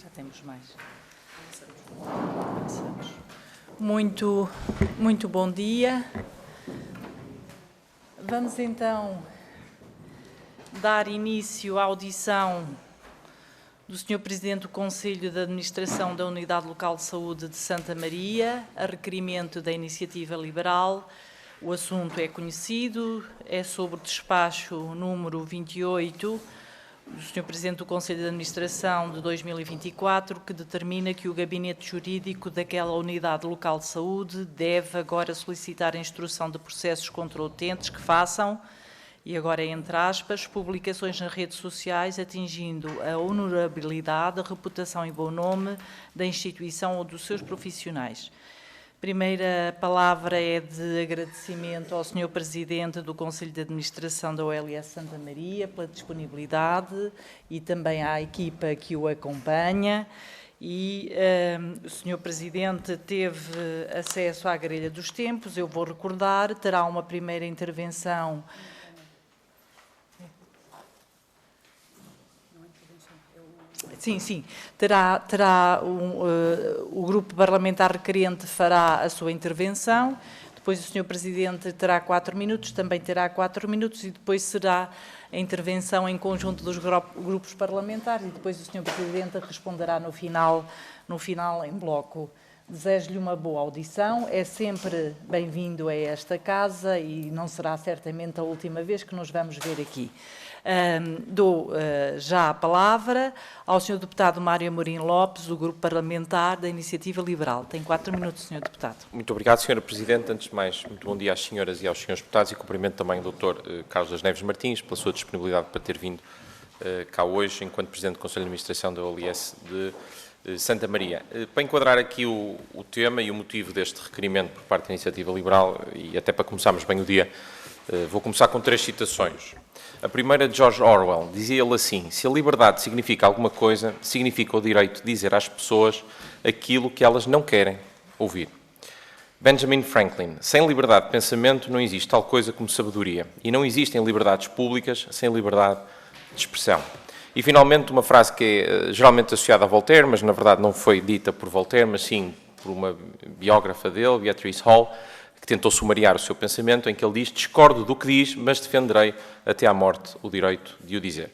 Já temos mais. Muito bom dia. Vamos então dar início à audição do Sr. Presidente do Conselho de Administração da Unidade Local de Saúde de Santa Maria, a requerimento da Iniciativa Liberal. O assunto é conhecido, é sobre o despacho número 28 do Sr. Presidente do Conselho de Administração de 2024, que determina que o Gabinete Jurídico daquela Unidade Local de Saúde deve agora solicitar a instrução de processos contra utentes que façam, e agora entre aspas, publicações nas redes sociais atingindo a honorabilidade, a reputação e bom nome da instituição ou dos seus profissionais. Primeira palavra é de agradecimento ao Sr. Presidente do Conselho de Administração da OLS Santa Maria pela disponibilidade e também à equipa que o acompanha. E o Sr. Presidente teve acesso à grelha dos tempos, eu vou recordar, terá uma primeira intervenção. Sim. O grupo parlamentar requerente fará a sua intervenção, depois o Sr. Presidente terá 4 minutos, também terá 4 minutos e depois será a intervenção em conjunto dos grupos parlamentares e depois o Sr. Presidente responderá no final em bloco. Desejo-lhe uma boa audição, é sempre bem-vindo a esta casa e não será certamente a última vez que nos vamos ver aqui. Dou já a palavra ao Sr. Deputado Mário Amorim Lopes, do Grupo Parlamentar da Iniciativa Liberal. Tem 4 minutos, Sr. Deputado. Muito obrigado, Sra. Presidente. Antes de mais, muito bom dia às senhoras e aos senhores deputados e cumprimento também o Dr. Carlos das Neves Martins pela sua disponibilidade para ter vindo cá hoje, enquanto Presidente do Conselho de Administração da OLS de Santa Maria. Para enquadrar aqui o tema e o motivo deste requerimento por parte da Iniciativa Liberal, e até para começarmos bem o dia, vou começar com 3 citações. A primeira de George Orwell, dizia ele assim: se a liberdade significa alguma coisa, significa o direito de dizer às pessoas aquilo que elas não querem ouvir. Benjamin Franklin: sem liberdade de pensamento não existe tal coisa como sabedoria, e não existem liberdades públicas sem liberdade de expressão. E, finalmente, uma frase que é geralmente associada a Voltaire, mas na verdade não foi dita por Voltaire, mas sim por uma biógrafa dele, Beatrice Hall, que tentou sumariar o seu pensamento, em que ele diz: discordo do que diz, mas defenderei até à morte o direito de o dizer.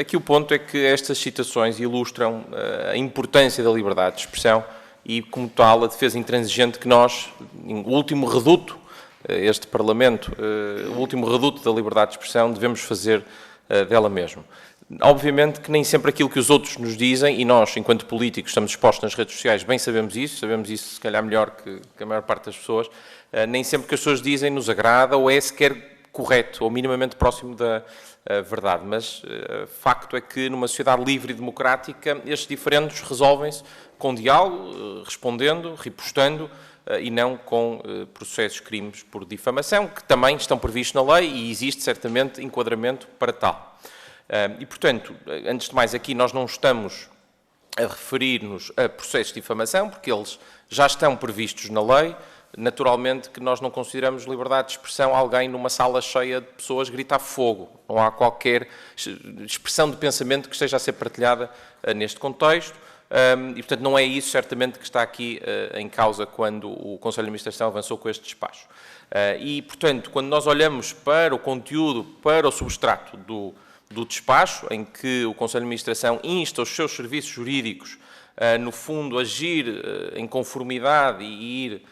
Aqui o ponto é que estas citações ilustram a importância da liberdade de expressão e, como tal, a defesa intransigente que nós, o último reduto, este Parlamento, o último reduto da liberdade de expressão, devemos fazer dela mesmo. Obviamente que nem sempre aquilo que os outros nos dizem, e nós, enquanto políticos, estamos expostos nas redes sociais, bem sabemos isso se calhar melhor que a maior parte das pessoas, nem sempre o que as pessoas dizem nos agrada ou é sequer correto ou minimamente próximo da verdade, mas facto é que numa sociedade livre e democrática estes diferendos resolvem-se com diálogo, respondendo, repostando, e não com processos, crimes por difamação, que também estão previstos na lei e existe certamente enquadramento para tal. E, portanto, antes de mais, aqui nós não estamos a referir-nos a processos de difamação, porque eles já estão previstos na lei. Naturalmente que nós não consideramos liberdade de expressão alguém numa sala cheia de pessoas gritar fogo. Não há qualquer expressão de pensamento que esteja a ser partilhada neste contexto. E, portanto, não é isso, certamente, que está aqui em causa quando o Conselho de Administração avançou com este despacho. E, portanto, quando nós olhamos para o conteúdo, para o substrato do despacho, em que o Conselho de Administração insta os seus serviços jurídicos, no fundo, a agir em conformidade e ir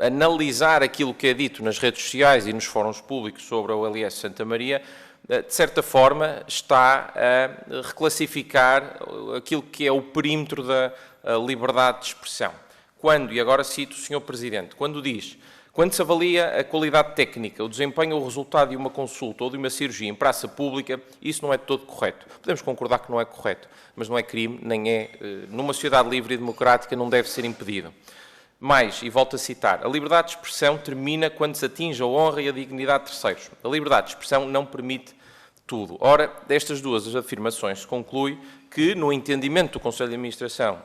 analisar aquilo que é dito nas redes sociais e nos fóruns públicos sobre a OLS Santa Maria, de certa forma está a reclassificar aquilo que é o perímetro da liberdade de expressão. Quando, e agora cito o Sr. Presidente, quando se avalia a qualidade técnica, o desempenho ou o resultado de uma consulta ou de uma cirurgia em praça pública, isso não é de todo correto. Podemos concordar que não é correto, mas não é crime, nem é, numa sociedade livre e democrática, não deve ser impedido. Mais, e volto a citar, a liberdade de expressão termina quando se atinge a honra e a dignidade de terceiros. A liberdade de expressão não permite tudo. Ora, destas duas afirmações se conclui que, no entendimento do Conselho de Administração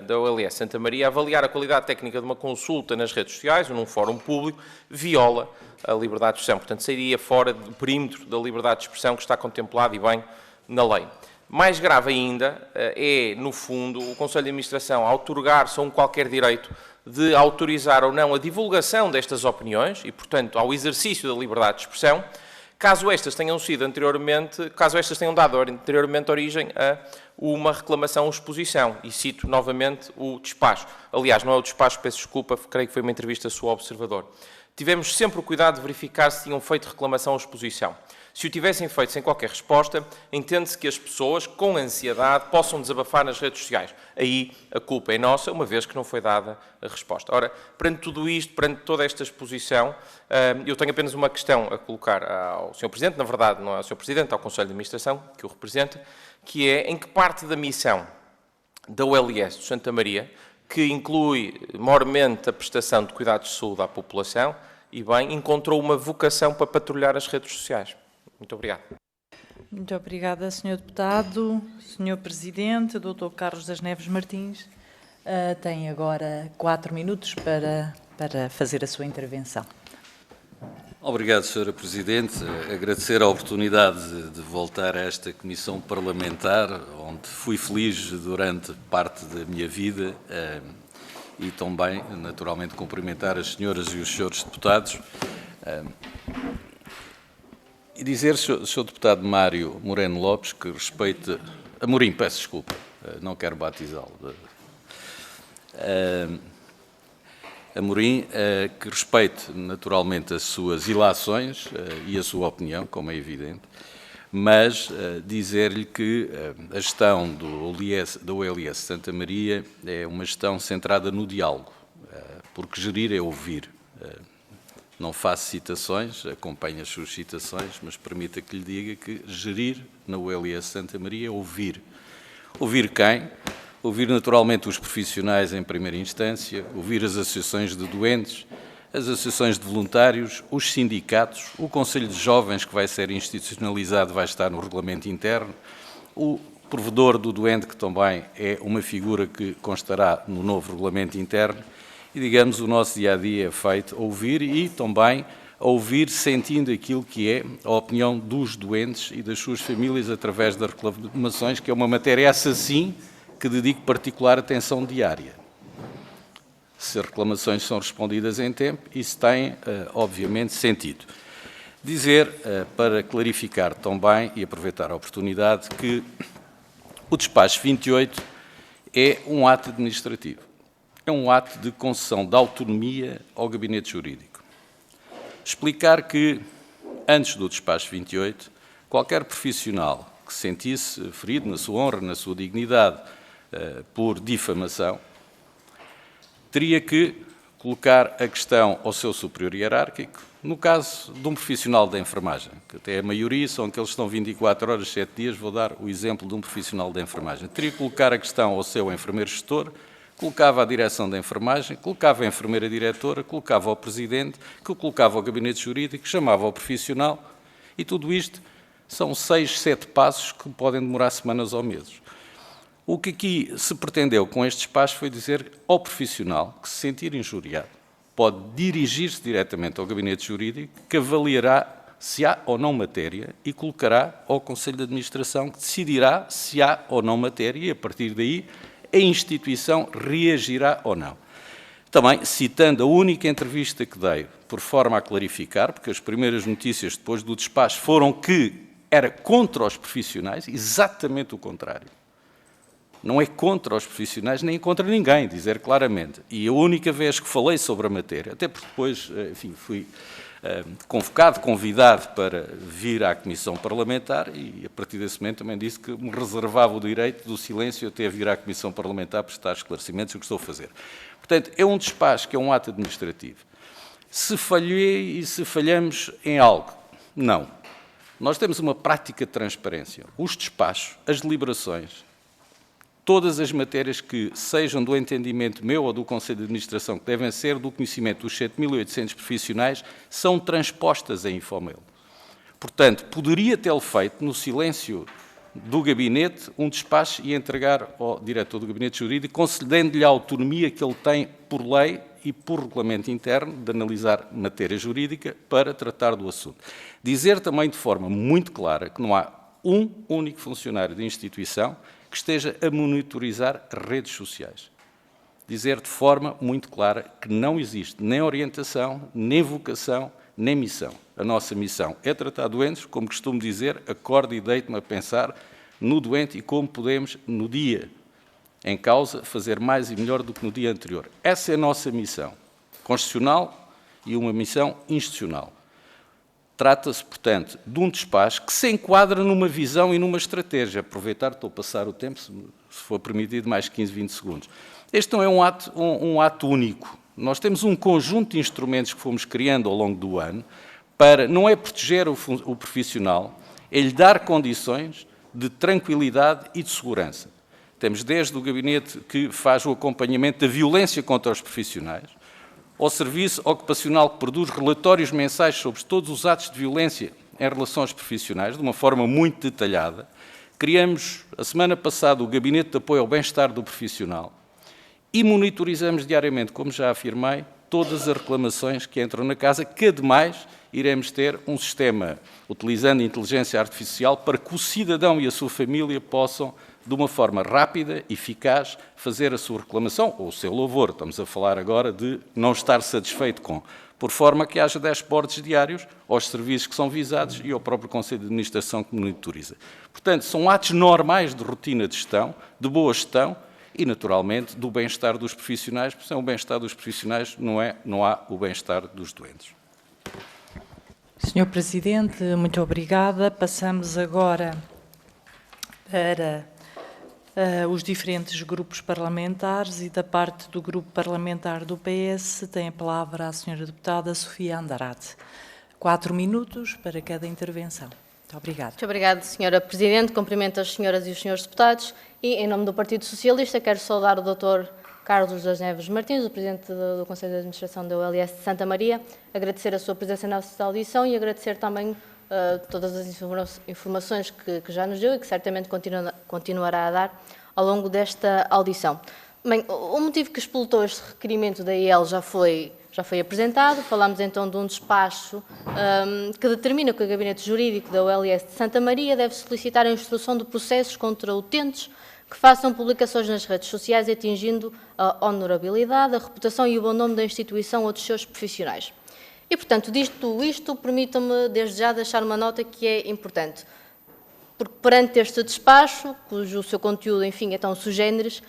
da OLS Santa Maria, avaliar a qualidade técnica de uma consulta nas redes sociais ou num fórum público viola a liberdade de expressão. Portanto, sairia fora do perímetro da liberdade de expressão que está contemplado e bem na lei. Mais grave ainda é, no fundo, o Conselho de Administração a outorgar-se a um qualquer direito de autorizar ou não a divulgação destas opiniões e, portanto, ao exercício da liberdade de expressão, caso estas tenham dado anteriormente origem a uma reclamação ou exposição. E cito novamente o despacho. Aliás, não é o despacho, peço desculpa, creio que foi uma entrevista sua ao Observador. Tivemos sempre o cuidado de verificar se tinham feito reclamação ou exposição. Se o tivessem feito sem qualquer resposta, entende-se que as pessoas, com ansiedade, possam desabafar nas redes sociais. Aí a culpa é nossa, uma vez que não foi dada a resposta. Ora, perante tudo isto, perante toda esta exposição, eu tenho apenas uma questão a colocar ao Sr. Presidente, na verdade não é ao Sr. Presidente, ao Conselho de Administração, que o representa, que é em que parte da missão da OLS de Santa Maria, que inclui maiormente a prestação de cuidados de saúde à população, e bem, encontrou uma vocação para patrulhar as redes sociais. Muito obrigado. Muito obrigada, Sr. Deputado. Sr. Presidente, Dr. Carlos das Neves Martins, tem agora 4 minutos para fazer a sua intervenção. Obrigado, Sra. Presidente. Agradecer a oportunidade de voltar a esta comissão parlamentar, onde fui feliz durante parte da minha vida, e também, naturalmente, cumprimentar as senhoras e os senhores deputados. E dizer, Sr. Deputado Mário Moreno Lopes, que respeita... Amorim, peço desculpa, não quero batizá-lo. Amorim, que respeite naturalmente as suas ilações e a sua opinião, como é evidente, mas dizer-lhe que a gestão da OLS Santa Maria é uma gestão centrada no diálogo, porque gerir é ouvir. Não faço citações, acompanho as suas citações, mas permita que lhe diga que gerir na OLS Santa Maria é ouvir. Ouvir quem? Ouvir naturalmente os profissionais em primeira instância, ouvir as associações de doentes, as associações de voluntários, os sindicatos, o Conselho de Jovens, que vai ser institucionalizado, vai estar no regulamento interno, o provedor do doente, que também é uma figura que constará no novo regulamento interno, e, digamos, o nosso dia-a-dia é feito a ouvir e também a ouvir sentindo aquilo que é a opinião dos doentes e das suas famílias através das reclamações, que é uma matéria, essa sim, que dedico particular atenção diária. Se as reclamações são respondidas em tempo, isso tem, obviamente, sentido. Dizer, para clarificar também e aproveitar a oportunidade, que o despacho 28 é um ato administrativo. É um ato de concessão de autonomia ao gabinete jurídico. Explicar que, antes do despacho 28, qualquer profissional que se sentisse ferido na sua honra, na sua dignidade, por difamação, teria que colocar a questão ao seu superior hierárquico, no caso de um profissional da enfermagem, que até a maioria são aqueles que estão 24 horas, 7 dias, vou dar o exemplo de um profissional da enfermagem. Teria que colocar a questão ao seu enfermeiro gestor, colocava a direção da enfermagem, colocava a enfermeira diretora, colocava ao presidente, que o colocava ao gabinete jurídico, chamava ao profissional, e tudo isto são 6, 7 passos que podem demorar semanas ou meses. O que aqui se pretendeu com este despacho foi dizer ao profissional que se sentir injuriado pode dirigir-se diretamente ao gabinete jurídico, que avaliará se há ou não matéria e colocará ao Conselho de Administração, que decidirá se há ou não matéria e, a partir daí, a instituição reagirá ou não. Também, citando a única entrevista que dei, por forma a clarificar, porque as primeiras notícias depois do despacho foram que era contra os profissionais, exatamente o contrário. Não é contra os profissionais, nem contra ninguém, dizer claramente. E a única vez que falei sobre a matéria, até porque depois, enfim, fui convidado para vir à Comissão Parlamentar e, a partir desse momento, também disse que me reservava o direito do silêncio até vir à Comissão Parlamentar prestar esclarecimentos, o que estou a fazer. Portanto, é um despacho que é um ato administrativo. Se falhei e se falhamos em algo, não. Nós temos uma prática de transparência. Os despachos, as deliberações, todas as matérias que sejam do entendimento meu ou do Conselho de Administração, que devem ser do conhecimento dos 7.800 profissionais, são transpostas em Infomail. Portanto, poderia tê-lo feito no silêncio do gabinete, um despacho e entregar ao diretor do gabinete jurídico, concedendo-lhe a autonomia que ele tem por lei e por regulamento interno de analisar matéria jurídica para tratar do assunto. Dizer também de forma muito clara que não há um único funcionário de instituição que esteja a monitorizar redes sociais. Dizer de forma muito clara que não existe nem orientação, nem vocação, nem missão. A nossa missão é tratar doentes, como costumo dizer, acordo e deito-me a pensar no doente e como podemos, no dia em causa, fazer mais e melhor do que no dia anterior. Essa é a nossa missão constitucional e uma missão institucional. Trata-se, portanto, de um despacho que se enquadra numa visão e numa estratégia. Aproveitar, estou a passar o tempo, se for permitido, mais 15, 20 segundos. Este não é um ato único. Nós temos um conjunto de instrumentos que fomos criando ao longo do ano para, não é proteger o profissional, é lhe dar condições de tranquilidade e de segurança. Temos desde o gabinete que faz o acompanhamento da violência contra os profissionais, ao Serviço Ocupacional que produz relatórios mensais sobre todos os atos de violência em relação aos profissionais, de uma forma muito detalhada. Criamos, a semana passada, o Gabinete de Apoio ao Bem-Estar do Profissional e monitorizamos diariamente, como já afirmei, todas as reclamações que entram na casa, que, ademais, iremos ter um sistema, utilizando a inteligência artificial, para que o cidadão e a sua família possam, de uma forma rápida, eficaz, fazer a sua reclamação ou o seu louvor. Estamos a falar agora de não estar satisfeito com, por forma que haja dashboards diários aos serviços que são visados e ao próprio Conselho de Administração que monitoriza. Portanto, são atos normais de rotina de gestão, de boa gestão e, naturalmente, do bem-estar dos profissionais, porque sem o bem-estar dos profissionais não há o bem-estar dos doentes. Senhor Presidente, muito obrigada. Passamos agora para os diferentes grupos parlamentares e da parte do grupo parlamentar do PS tem a palavra a senhora deputada Sofia Andrade. 4 minutos para cada intervenção. Muito obrigada. Muito obrigada, senhora Presidente. Cumprimento as senhoras e os senhores deputados e, em nome do Partido Socialista, quero saudar o Dr. Carlos das Neves Martins, o Presidente do Conselho de Administração da OLS de Santa Maria, agradecer a sua presença nesta audição e agradecer também todas as informações que já nos deu e que certamente continuará a dar ao longo desta audição. Bem, o motivo que explotou este requerimento da IEL já foi apresentado. Falámos então de um despacho que determina que o Gabinete Jurídico da OLS de Santa Maria deve solicitar a instrução de processos contra utentes que façam publicações nas redes sociais atingindo a honorabilidade, a reputação e o bom nome da instituição ou dos seus profissionais. E, portanto, dito isto, permitam-me desde já deixar uma nota que é importante. Porque perante este despacho, cujo seu conteúdo, enfim, é tão sui generis,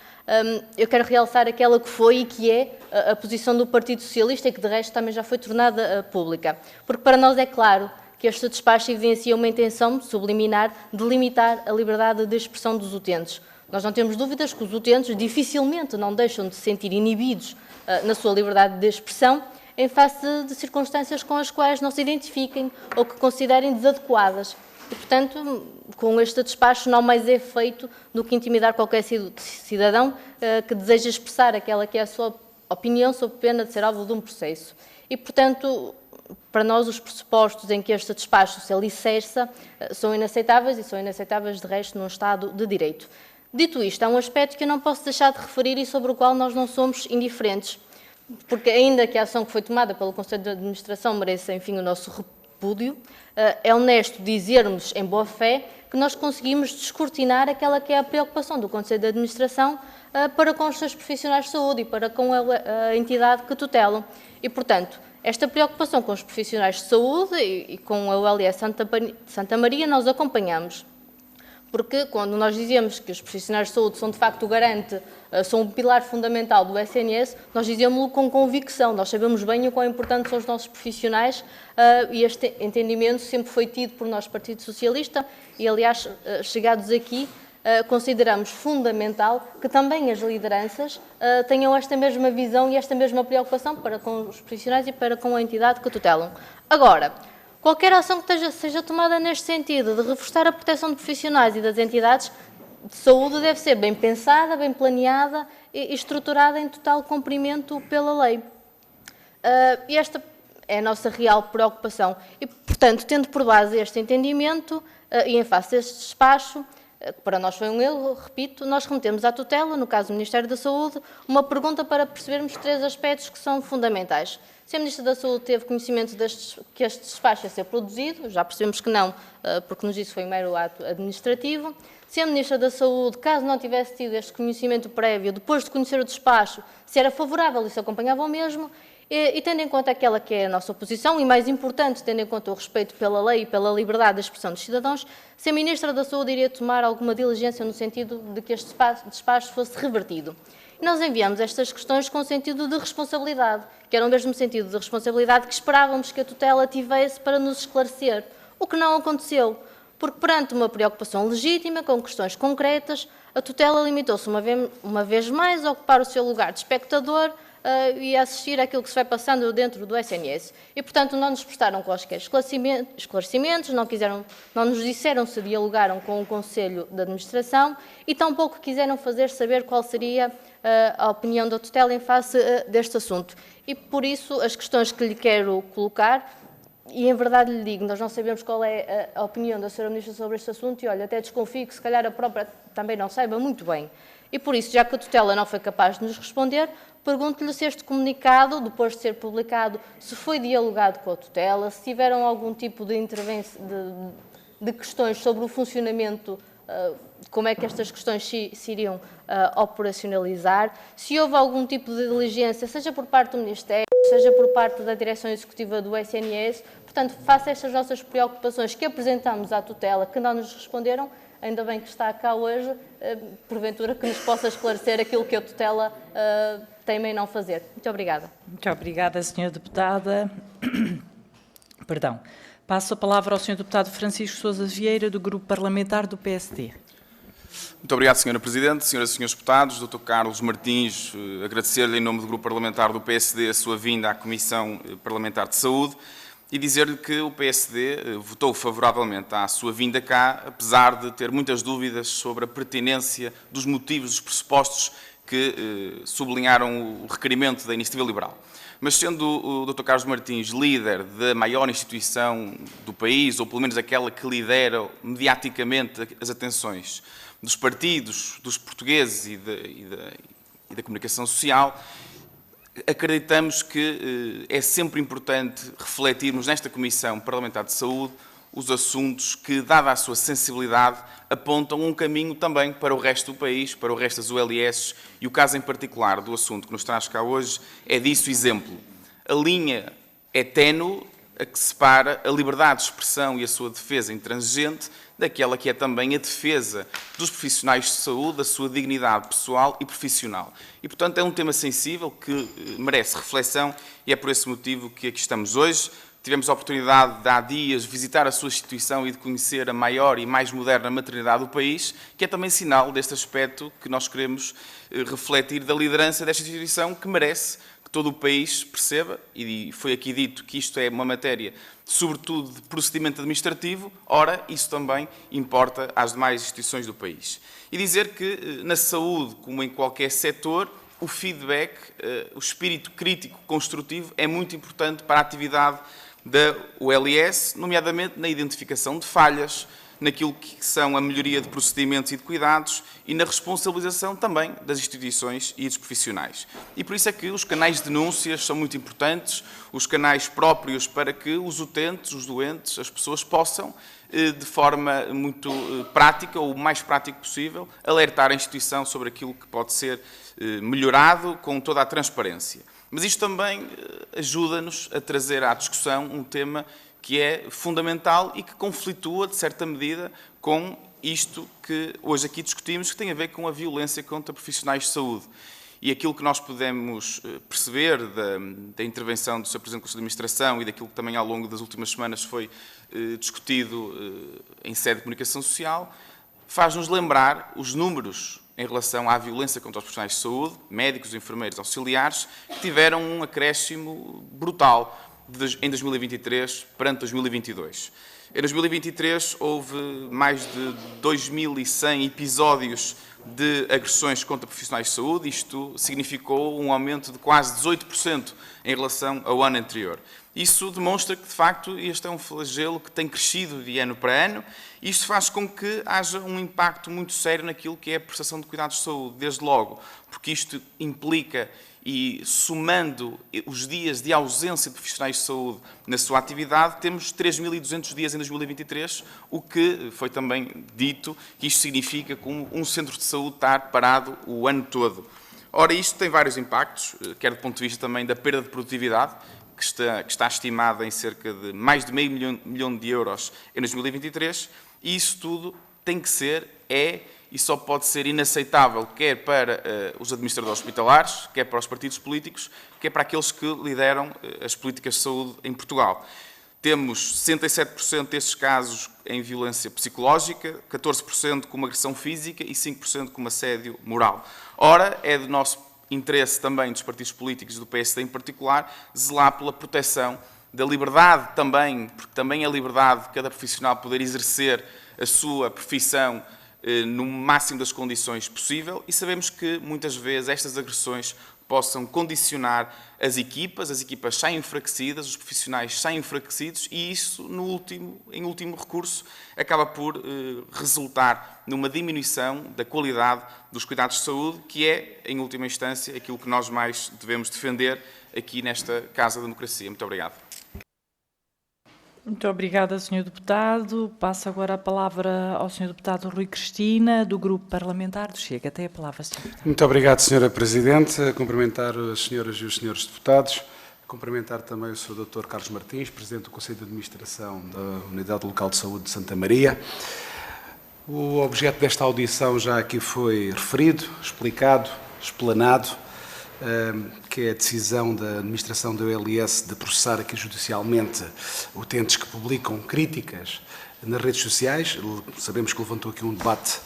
eu quero realçar aquela que foi e que é a posição do Partido Socialista e que, de resto, também já foi tornada pública. Porque para nós é claro que este despacho evidencia uma intenção subliminar de limitar a liberdade de expressão dos utentes. Nós não temos dúvidas que os utentes dificilmente não deixam de se sentir inibidos na sua liberdade de expressão em face de circunstâncias com as quais não se identifiquem ou que considerem desadequadas. E, portanto, com este despacho não mais é feito do que intimidar qualquer cidadão que deseja expressar aquela que é a sua opinião sob pena de ser alvo de um processo. E, portanto, para nós os pressupostos em que este despacho se alicerça são inaceitáveis e são inaceitáveis de resto num Estado de Direito. Dito isto, há um aspecto que eu não posso deixar de referir e sobre o qual nós não somos indiferentes, porque ainda que a ação que foi tomada pelo Conselho de Administração mereça, enfim, o nosso repúdio, é honesto dizermos em boa fé que nós conseguimos descortinar aquela que é a preocupação do Conselho de Administração para com os seus profissionais de saúde e para com a entidade que tutelam. E, portanto, esta preocupação com os profissionais de saúde e com a OLS Santa Maria nós acompanhamos. Porque quando nós dizemos que os profissionais de saúde são de facto o garante, são um pilar fundamental do SNS, nós dizemos-lo com convicção. Nós sabemos bem o quão importantes são os nossos profissionais e este entendimento sempre foi tido por nós, Partido Socialista, e aliás, chegados aqui, consideramos fundamental que também as lideranças tenham esta mesma visão e esta mesma preocupação para com os profissionais e para com a entidade que tutelam. Agora, qualquer ação que seja tomada neste sentido, de reforçar a proteção de profissionais e das entidades de saúde, deve ser bem pensada, bem planeada e estruturada em total cumprimento pela lei. E esta é a nossa real preocupação. E, portanto, tendo por base este entendimento e em face deste despacho, Para nós foi um erro, repito, nós remetemos à tutela, no caso do Ministério da Saúde, uma pergunta para percebermos 3 aspectos que são fundamentais. Se a Ministra da Saúde teve conhecimento que este despacho ia ser produzido, já percebemos que não, porque nos disse que foi um mero ato administrativo. Se a Ministra da Saúde, caso não tivesse tido este conhecimento prévio, depois de conhecer o despacho, se era favorável e se acompanhava o mesmo, e tendo em conta aquela que é a nossa posição, e mais importante, tendo em conta o respeito pela lei e pela liberdade de expressão dos cidadãos, se a Ministra da Saúde iria tomar alguma diligência no sentido de que este despacho fosse revertido. E nós enviamos estas questões com sentido de responsabilidade, que era o mesmo sentido de responsabilidade que esperávamos que a tutela tivesse para nos esclarecer, o que não aconteceu, porque perante uma preocupação legítima, com questões concretas, a tutela limitou-se uma vez mais a ocupar o seu lugar de espectador e a assistir àquilo que se vai passando dentro do SNS. E, portanto, não nos prestaram quaisquer esclarecimentos, não nos disseram se dialogaram com o Conselho de Administração e tampouco quiseram fazer saber qual seria a opinião da tutela em face deste assunto. E, por isso, as questões que lhe quero colocar, e em verdade lhe digo, nós não sabemos qual é a opinião da Sra. Ministra sobre este assunto e, olha, até desconfio que se calhar a própria também não saiba muito bem. E por isso, já que a tutela não foi capaz de nos responder, pergunto-lhe se este comunicado, depois de ser publicado, se foi dialogado com a tutela, se tiveram algum tipo de intervenção, de questões sobre o funcionamento, como é que estas questões se iriam operacionalizar, se houve algum tipo de diligência, seja por parte do Ministério, seja por parte da Direção Executiva do SNS. Portanto, face a estas nossas preocupações que apresentamos à tutela, que não nos responderam, ainda bem que está cá hoje, porventura que nos possa esclarecer aquilo que a tutela teima em não fazer. Muito obrigada. Muito obrigada, Sra. Deputada. Perdão. Passo a palavra ao Sr. Deputado Francisco Sousa Vieira, do Grupo Parlamentar do PSD. Muito obrigado, Sra. Presidente. Senhoras e Srs. Deputados, Dr. Carlos Martins, agradecer-lhe em nome do Grupo Parlamentar do PSD a sua vinda à Comissão Parlamentar de Saúde e dizer-lhe que o PSD votou favoravelmente à sua vinda cá, apesar de ter muitas dúvidas sobre a pertinência dos motivos, dos pressupostos que sublinharam o requerimento da Iniciativa Liberal. Mas sendo o Dr. Carlos Martins líder da maior instituição do país, ou pelo menos aquela que lidera mediaticamente as atenções dos partidos, dos portugueses e da comunicação social, acreditamos que é sempre importante refletirmos nesta Comissão Parlamentar de Saúde os assuntos que, dada a sua sensibilidade, apontam um caminho também para o resto do país, para o resto das ULS, e o caso em particular do assunto que nos traz cá hoje é disso exemplo. A linha é ténue a que separa a liberdade de expressão e a sua defesa intransigente daquela que é também a defesa dos profissionais de saúde, da sua dignidade pessoal e profissional. E, portanto, é um tema sensível que merece reflexão e é por esse motivo que aqui estamos hoje. Tivemos a oportunidade de, há dias, visitar a sua instituição e de conhecer a maior e mais moderna maternidade do país, que é também sinal deste aspecto que nós queremos refletir da liderança desta instituição, que merece que todo o país perceba, e foi aqui dito que isto é uma matéria, sobretudo, de procedimento administrativo, ora, isso também importa às demais instituições do país. E dizer que, na saúde, como em qualquer setor, o feedback, o espírito crítico construtivo é muito importante para a atividade da ULS, nomeadamente na identificação de falhas, naquilo que são a melhoria de procedimentos e de cuidados e na responsabilização também das instituições e dos profissionais. E por isso é que os canais de denúncias são muito importantes, os canais próprios para que os utentes, os doentes, as pessoas possam, de forma muito prática, ou o mais prático possível, alertar a instituição sobre aquilo que pode ser melhorado com toda a transparência. Mas isto também ajuda-nos a trazer à discussão um tema que é fundamental e que conflitua, de certa medida, com isto que hoje aqui discutimos, que tem a ver com a violência contra profissionais de saúde. E aquilo que nós podemos perceber da intervenção do Sr. Presidente do Conselho de Administração e daquilo que também ao longo das últimas semanas foi discutido em sede de comunicação social, faz-nos lembrar os números em relação à violência contra os profissionais de saúde, médicos, enfermeiros, auxiliares, que tiveram um acréscimo brutal em 2023 perante 2022. Em 2023 houve mais de 2.100 episódios de agressões contra profissionais de saúde. Isto significou um aumento de quase 18% em relação ao ano anterior. Isso demonstra que, de facto, este é um flagelo que tem crescido de ano para ano. Isto faz com que haja um impacto muito sério naquilo que é a prestação de cuidados de saúde, desde logo, porque isto implica, e somando os dias de ausência de profissionais de saúde na sua atividade, temos 3.200 dias em 2023, o que foi também dito que isto significa como um centro de saúde estar parado o ano todo. Ora, isto tem vários impactos, quer do ponto de vista também da perda de produtividade, que está estimada em cerca de mais de meio milhão de euros em 2023, e isso tudo tem que ser, e só pode ser inaceitável, quer para os administradores hospitalares, quer para os partidos políticos, quer para aqueles que lideram as políticas de saúde em Portugal. Temos 67% destes casos em violência psicológica, 14% com agressão física e 5% com assédio moral. Ora, é do nosso interesse também dos partidos políticos, do PSD em particular, zelar pela proteção da liberdade também, porque também é a liberdade de cada profissional poder exercer a sua profissão no máximo das condições possível, e sabemos que muitas vezes estas agressões possam condicionar as equipas saem enfraquecidas, os profissionais saem enfraquecidos, e isso, em último recurso, acaba por resultar numa diminuição da qualidade dos cuidados de saúde, que é, em última instância, aquilo que nós mais devemos defender aqui nesta Casa da Democracia. Muito obrigado. Muito obrigada, Sr. Deputado. Passo agora a palavra ao Sr. Deputado Rui Cristina, do Grupo Parlamentar do Chega. Tem a palavra, Sr. Deputado. Muito obrigado, Sra. Presidente. A cumprimentar as senhoras e os senhores deputados. A cumprimentar também o Sr. Dr. Carlos Martins, Presidente do Conselho de Administração da Unidade Local de Saúde de Santa Maria. O objeto desta audição já aqui foi referido, explicado, explanado, que é a decisão da administração da OLS de processar aqui judicialmente utentes que publicam críticas nas redes sociais. Sabemos que levantou aqui um debate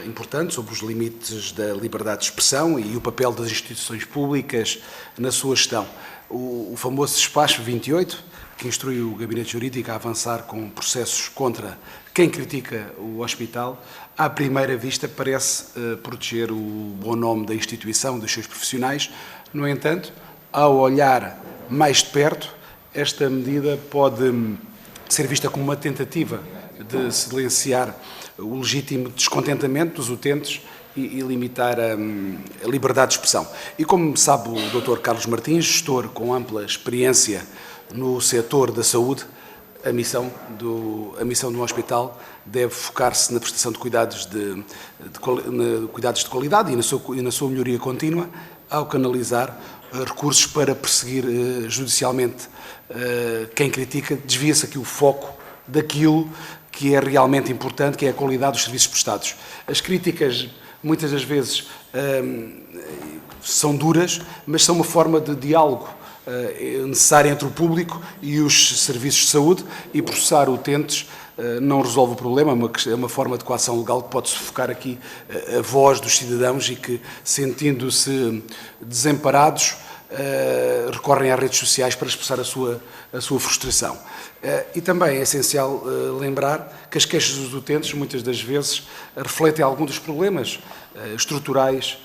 importante sobre os limites da liberdade de expressão e o papel das instituições públicas na sua gestão. O famoso despacho 28, que instrui o Gabinete Jurídico a avançar com processos contra quem critica o hospital, à primeira vista parece proteger o bom nome da instituição, dos seus profissionais. No entanto, ao olhar mais de perto, esta medida pode ser vista como uma tentativa de silenciar o legítimo descontentamento dos utentes e limitar a liberdade de expressão. E como sabe o Dr. Carlos Martins, gestor com ampla experiência no setor da saúde, a missão do hospital deve focar-se na prestação de cuidados de qualidade e na sua melhoria contínua, ao canalizar recursos para perseguir judicialmente quem critica. Desvia-se aqui o foco daquilo que é realmente importante, que é a qualidade dos serviços prestados. As críticas, muitas das vezes, são duras, mas são uma forma de diálogo necessária entre o público e os serviços de saúde, e processar utentes não resolve o problema, é uma forma de coação legal que pode sufocar aqui a voz dos cidadãos e que, sentindo-se desamparados, recorrem às redes sociais para expressar a sua frustração. E também é essencial lembrar que as queixas dos utentes, muitas das vezes, refletem alguns dos problemas estruturais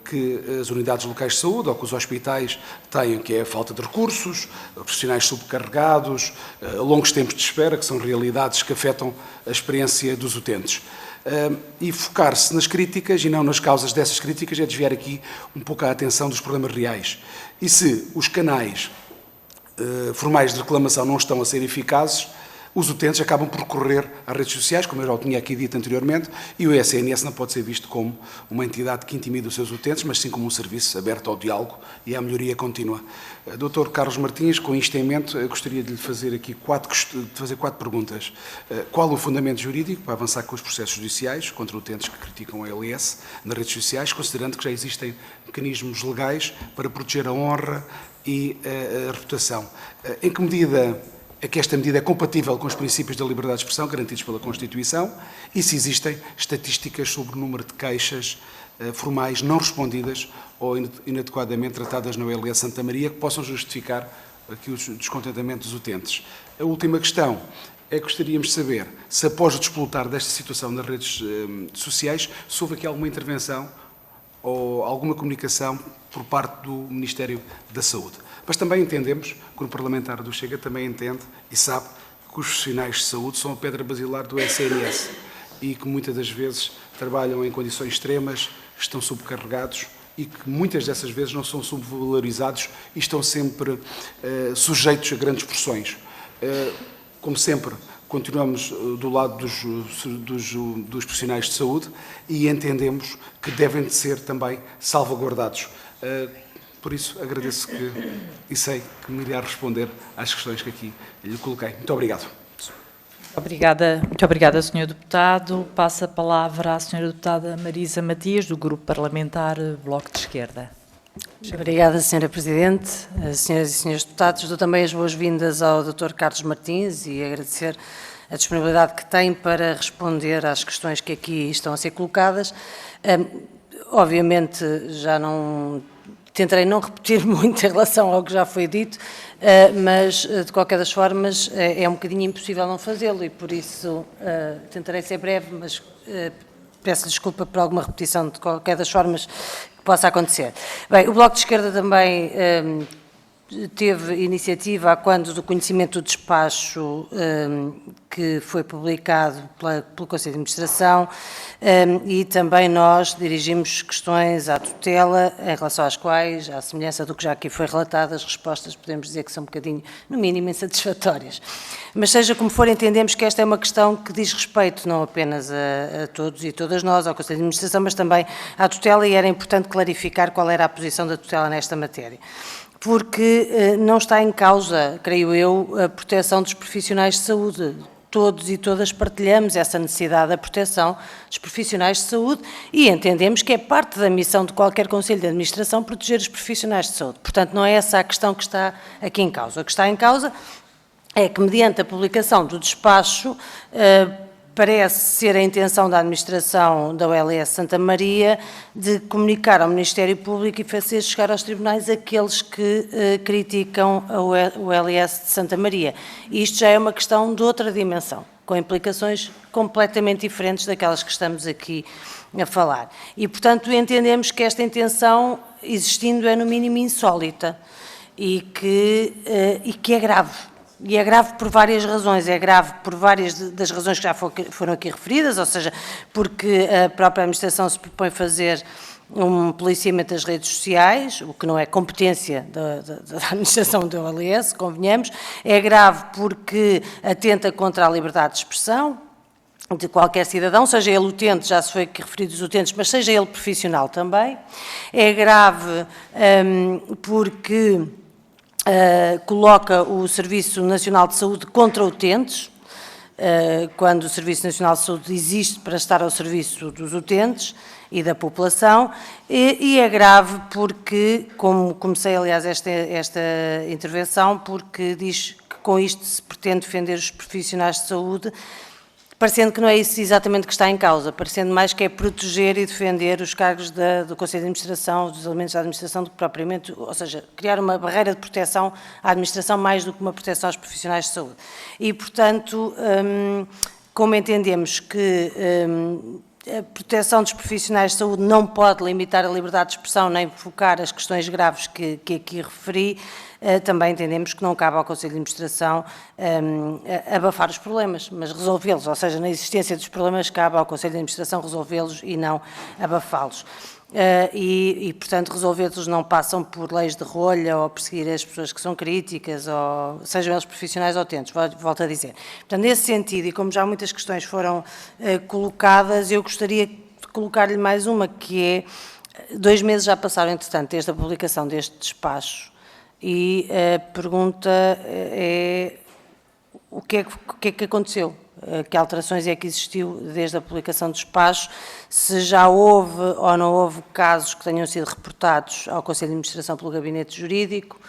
que as unidades locais de saúde ou que os hospitais têm, que é a falta de recursos, profissionais subcarregados, longos tempos de espera, que são realidades que afetam a experiência dos utentes. E focar-se nas críticas e não nas causas dessas críticas é desviar aqui um pouco a atenção dos problemas reais. E se os canais formais de reclamação não estão a ser eficazes, os utentes acabam por recorrer às redes sociais, como eu já o tinha aqui dito anteriormente, e o SNS não pode ser visto como uma entidade que intimida os seus utentes, mas sim como um serviço aberto ao diálogo e à melhoria contínua. Dr. Carlos Martins, com isto em mente, eu gostaria de lhe fazer aqui quatro perguntas. Qual o fundamento jurídico para avançar com os processos judiciais contra utentes que criticam a OLS nas redes sociais, considerando que já existem mecanismos legais para proteger a honra e a reputação? Em que medida é que esta medida é compatível com os princípios da liberdade de expressão garantidos pela Constituição, e se existem estatísticas sobre o número de queixas formais não respondidas ou inadequadamente tratadas na OLS Santa Maria que possam justificar aqui o descontentamento dos utentes. A última questão é que gostaríamos de saber se, após o desplotar desta situação nas redes sociais, se houve aqui alguma intervenção ou alguma comunicação por parte do Ministério da Saúde. Mas também entendemos, que o Grupo Parlamentar do Chega também entende e sabe que os profissionais de saúde são a pedra basilar do SNS e que muitas das vezes trabalham em condições extremas, estão subcarregados e que muitas dessas vezes não são subvalorizados e estão sempre sujeitos a grandes pressões. Como sempre, continuamos do lado dos profissionais de saúde e entendemos que devem de ser também salvaguardados. Por isso, agradeço e sei que me irá responder às questões que aqui lhe coloquei. Muito obrigado. Muito obrigada, Sr. Deputado. Passo a palavra à Sra. Deputada Marisa Matias, do Grupo Parlamentar Bloco de Esquerda. Obrigada, Sra. Presidente. Senhoras e senhores deputados, dou também as boas-vindas ao Dr. Carlos Martins e agradecer a disponibilidade que tem para responder às questões que aqui estão a ser colocadas. Obviamente, tentarei não repetir muito em relação ao que já foi dito, mas, de qualquer das formas, é um bocadinho impossível não fazê-lo e, por isso, tentarei ser breve, mas peço desculpa por alguma repetição, de qualquer das formas, que possa acontecer. Bem, o Bloco de Esquerda também teve iniciativa, quando do conhecimento do despacho que foi publicado pelo Conselho de Administração, e também nós dirigimos questões à tutela, em relação às quais, à semelhança do que já aqui foi relatado, as respostas podemos dizer que são um bocadinho, no mínimo, insatisfatórias. Mas seja como for, entendemos que esta é uma questão que diz respeito não apenas a todos e todas nós, ao Conselho de Administração, mas também à tutela, e era importante clarificar qual era a posição da tutela nesta matéria. Porque não está em causa, creio eu, a proteção dos profissionais de saúde. Todos e todas partilhamos essa necessidade da proteção dos profissionais de saúde e entendemos que é parte da missão de qualquer Conselho de Administração proteger os profissionais de saúde. Portanto, não é essa a questão que está aqui em causa. O que está em causa é que, mediante a publicação do despacho, parece ser a intenção da administração da OLS Santa Maria de comunicar ao Ministério Público e fazer chegar aos tribunais aqueles que criticam a OLS de Santa Maria. E isto já é uma questão de outra dimensão, com implicações completamente diferentes daquelas que estamos aqui a falar. E, portanto, entendemos que esta intenção, existindo, é no mínimo insólita e que é grave. E é grave por várias razões, é grave por várias das razões que já foram aqui referidas, ou seja, porque a própria administração se propõe fazer um policiamento das redes sociais, o que não é competência da administração do OLS, convenhamos, é grave porque atenta contra a liberdade de expressão de qualquer cidadão, seja ele utente, já se foi aqui referido os utentes, mas seja ele profissional também, é grave porque coloca o Serviço Nacional de Saúde contra utentes, quando o Serviço Nacional de Saúde existe para estar ao serviço dos utentes e da população, e é grave porque, como comecei aliás esta intervenção, porque diz que com isto se pretende defender os profissionais de saúde, parecendo que não é isso exatamente que está em causa, parecendo mais que é proteger e defender os cargos do Conselho de Administração, dos elementos da administração, do que propriamente, ou seja, criar uma barreira de proteção à administração mais do que uma proteção aos profissionais de saúde. E, portanto, como entendemos que a proteção dos profissionais de saúde não pode limitar a liberdade de expressão nem focar as questões graves que aqui referi, também entendemos que não cabe ao Conselho de Administração abafar os problemas, mas resolvê-los, ou seja, na existência dos problemas cabe ao Conselho de Administração resolvê-los e não abafá-los. Portanto, resolvê-los não passam por leis de rolha ou perseguir as pessoas que são críticas, ou sejam eles profissionais ou utentes, volto a dizer. Portanto, nesse sentido, e como já muitas questões foram colocadas, eu gostaria de colocar-lhe mais uma, que é, 2 meses já passaram, entretanto, desde a publicação deste despacho, e a pergunta é o que é que aconteceu? Que alterações é que existiu desde a publicação do despacho? Se já houve ou não houve casos que tenham sido reportados ao Conselho de Administração pelo Gabinete Jurídico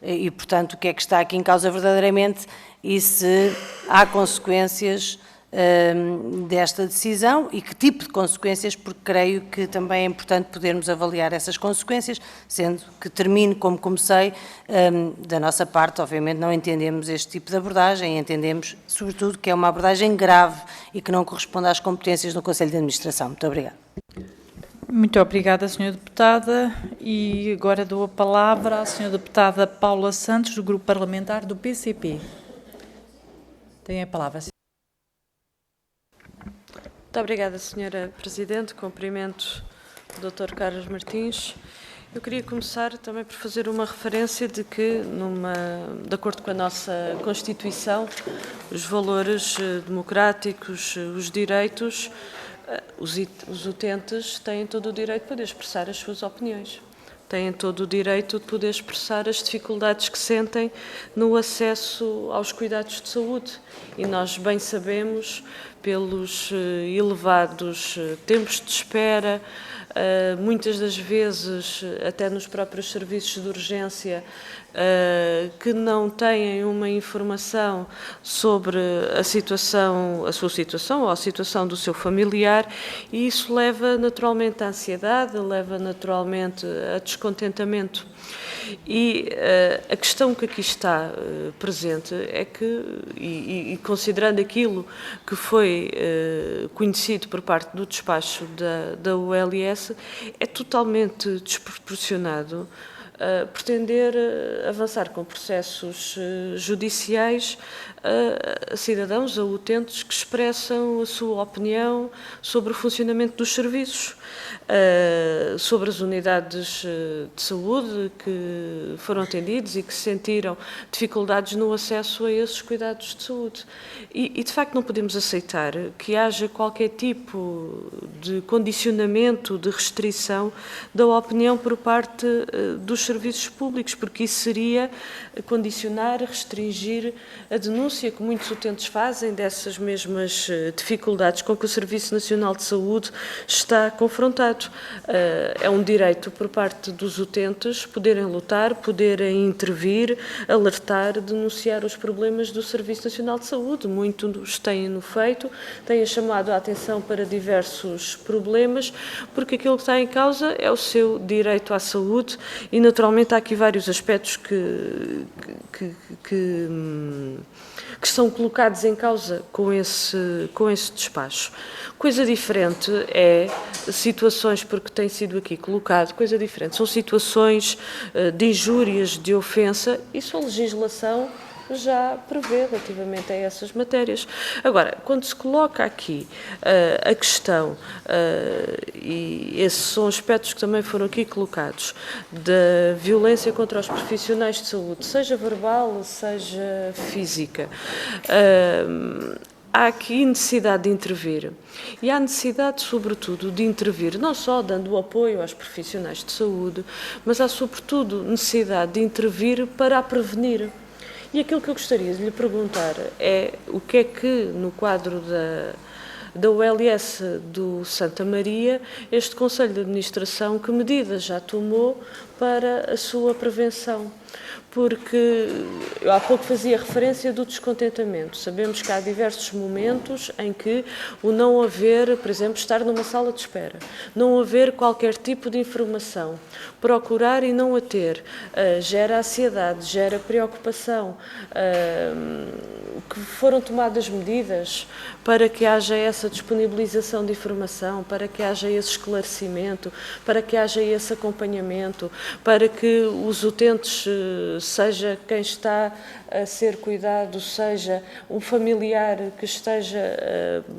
e, portanto, o que é que está aqui em causa verdadeiramente e se há consequências desta decisão e que tipo de consequências, porque creio que também é importante podermos avaliar essas consequências, sendo que termino como comecei, da nossa parte, obviamente não entendemos este tipo de abordagem, entendemos, sobretudo, que é uma abordagem grave e que não corresponde às competências do Conselho de Administração. Muito obrigada. Muito obrigada, Sra. Deputada. E agora dou a palavra à Sra. Deputada Paula Santos, do Grupo Parlamentar do PCP. Tem a palavra. Muito obrigada, Sra. Presidente. Cumprimento o Dr. Carlos Martins. Eu queria começar também por fazer uma referência de que, de acordo com a nossa Constituição, os valores democráticos, os direitos, os utentes têm todo o direito de poder expressar as suas opiniões. Têm todo o direito de poder expressar as dificuldades que sentem no acesso aos cuidados de saúde. E nós bem sabemos, pelos elevados tempos de espera, muitas das vezes, até nos próprios serviços de urgência, que não têm uma informação sobre a sua situação ou a situação do seu familiar, e isso leva naturalmente à ansiedade, leva naturalmente a descontentamento. E a questão que aqui está presente é que, e considerando aquilo que foi conhecido por parte do despacho da ULS, é totalmente desproporcionado pretender avançar com processos judiciais a cidadãos, a utentes que expressam a sua opinião sobre o funcionamento dos serviços, sobre as unidades de saúde que foram atendidos e que sentiram dificuldades no acesso a esses cuidados de saúde. E de facto não podemos aceitar que haja qualquer tipo de condicionamento, de restrição da opinião por parte dos serviços públicos, porque isso seria condicionar, restringir a denúncia que muitos utentes fazem dessas mesmas dificuldades com que o Serviço Nacional de Saúde está confrontado. É um direito por parte dos utentes poderem lutar, poderem intervir, alertar, denunciar os problemas do Serviço Nacional de Saúde. Muitos têm-no feito, têm chamado a atenção para diversos problemas, porque aquilo que está em causa é o seu direito à saúde e, naturalmente, há aqui vários aspectos que são colocados em causa com esse despacho. Coisa diferente é situações, porque tem sido aqui colocado, coisa diferente, são situações de injúrias, de ofensa, isso a legislação já prevê relativamente a essas matérias. Agora, quando se coloca aqui a questão, e esses são aspectos que também foram aqui colocados, da violência contra os profissionais de saúde, seja verbal, seja física, há aqui necessidade de intervir. E há necessidade, sobretudo, de intervir, não só dando apoio aos profissionais de saúde, mas há, sobretudo, necessidade de intervir para a prevenir. E aquilo que eu gostaria de lhe perguntar é o que é que, no quadro da ULS do Santa Maria, este Conselho de Administração, que medidas já tomou para a sua prevenção? Porque eu há pouco fazia referência do descontentamento. Sabemos que há diversos momentos em que o não haver, por exemplo, estar numa sala de espera, não haver qualquer tipo de informação, procurar e não a ter, gera ansiedade, gera preocupação, que foram tomadas medidas para que haja essa disponibilização de informação, para que haja esse esclarecimento, para que haja esse acompanhamento, para que os utentes, seja quem está a ser cuidado, seja um familiar que esteja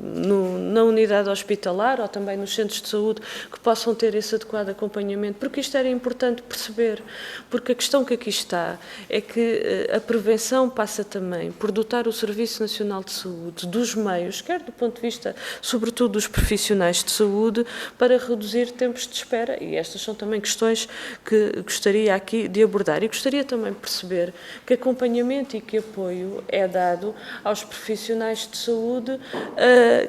na unidade hospitalar ou também nos centros de saúde, que possam ter esse adequado acompanhamento, porque isto era importante perceber, porque a questão que aqui está é que a prevenção passa também por dotar o Serviço Nacional de Saúde dos meios, quer do ponto de vista, sobretudo, dos profissionais de saúde, para reduzir tempos de espera, e estas são também questões que gostaria aqui de abordar. E gostaria também de perceber que acompanhamento e que apoio é dado aos profissionais de saúde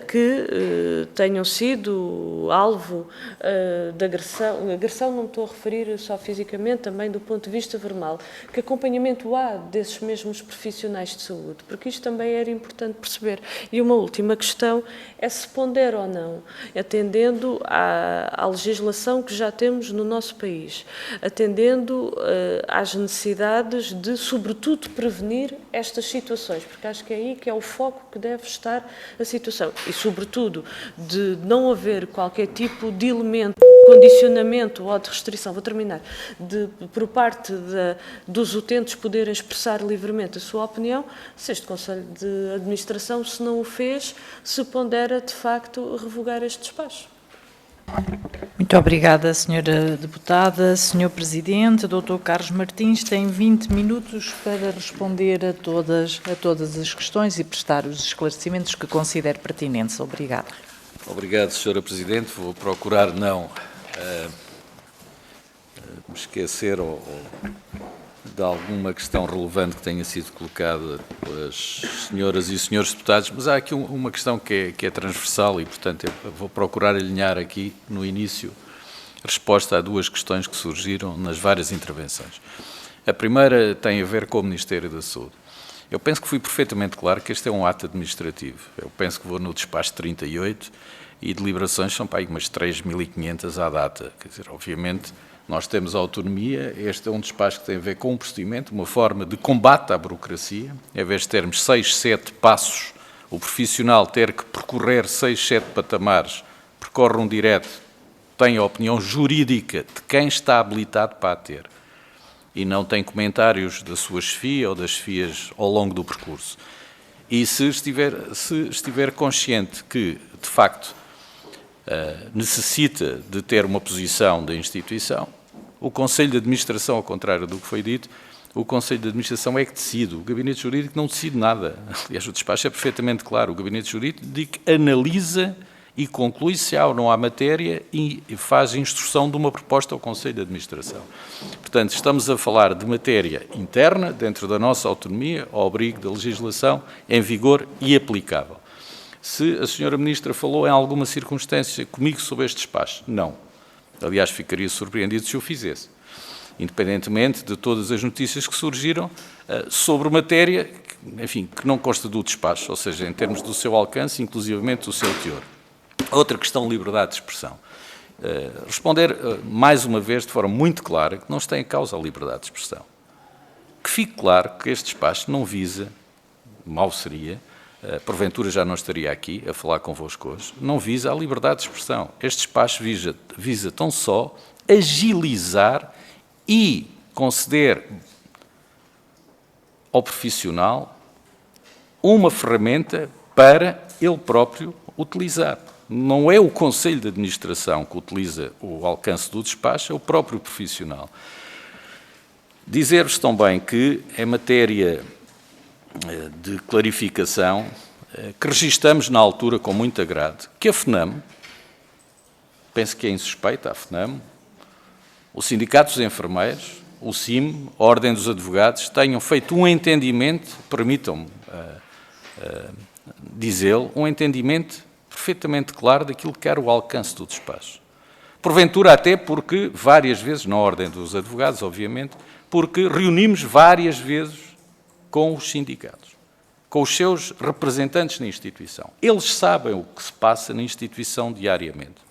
que tenham sido alvo de agressão não me estou a referir só fisicamente, também do ponto de vista verbal, que acompanhamento há desses mesmos profissionais de saúde, porque isto também era importante perceber. E uma última questão é se pondera ou não, atendendo à legislação que já temos no nosso país, atendendo às necessidades de, sobretudo, prevenir estas situações, porque acho que é aí que é o foco que deve estar a situação, e, sobretudo, de não haver qualquer tipo de elemento condicionamento ou de restrição, vou terminar, por parte dos utentes poderem expressar livremente a sua opinião, se este Conselho de Administração, se não o fez, se pondera de facto revogar este despacho. Muito obrigada, Sra. Deputada. Sr. Presidente, Dr. Carlos Martins tem 20 minutos para responder a todas as questões e prestar os esclarecimentos que considere pertinentes. Obrigada. Obrigado, Sra. Presidente. Vou procurar não me esquecer de alguma questão relevante que tenha sido colocada pelas senhoras e senhores deputados, mas há aqui uma questão que é transversal e, portanto, eu vou procurar alinhar aqui, no início, resposta a duas questões que surgiram nas várias intervenções. A primeira tem a ver com o Ministério da Saúde. Eu penso que fui perfeitamente claro que este é um ato administrativo. Eu penso que vou no despacho 38 e deliberações são para aí umas 3.500 à data. Quer dizer, obviamente, nós temos autonomia, este é um despacho que tem a ver com um procedimento, uma forma de combate à burocracia, em vez de termos 6, 7 passos, o profissional ter que percorrer 6, 7 patamares, percorre um direto, tem a opinião jurídica de quem está habilitado para a ter e não tem comentários da sua chefia ou das chefias ao longo do percurso. E se estiver consciente que, de facto, necessita de ter uma posição da instituição, o Conselho de Administração, ao contrário do que foi dito, o Conselho de Administração é que decide, o Gabinete Jurídico não decide nada. Aliás, o despacho é perfeitamente claro, o Gabinete Jurídico analisa e conclui se há ou não há matéria e faz instrução de uma proposta ao Conselho de Administração. Portanto, estamos a falar de matéria interna, dentro da nossa autonomia, ao abrigo da legislação em vigor e aplicável. Se a senhora Ministra falou em alguma circunstância comigo sobre este despacho, não. Aliás, ficaria surpreendido se o fizesse, independentemente de todas as notícias que surgiram sobre matéria, enfim, que não consta do despacho, ou seja, em termos do seu alcance, inclusivamente do seu teor. Outra questão, liberdade de expressão. Responder, mais uma vez, de forma muito clara, que não está em causa a liberdade de expressão. Que fique claro que este despacho não visa, mal seria, porventura já não estaria aqui a falar convosco hoje, não visa a liberdade de expressão. Este despacho visa tão só agilizar e conceder ao profissional uma ferramenta para ele próprio utilizar. Não é o Conselho de Administração que utiliza o alcance do despacho, é o próprio profissional. Dizer-vos também que, em matéria de clarificação, que registamos na altura com muito agrado, que a FNAM, penso que é insuspeita a FNAM, o Sindicato dos Enfermeiros, o CIM, a Ordem dos Advogados, tenham feito um entendimento, permitam-me dizê-lo, um entendimento perfeitamente claro daquilo que era o alcance do despacho. Porventura até porque, várias vezes, na Ordem dos Advogados, obviamente, porque reunimos várias vezes com os sindicatos, com os seus representantes na instituição. Eles sabem o que se passa na instituição diariamente.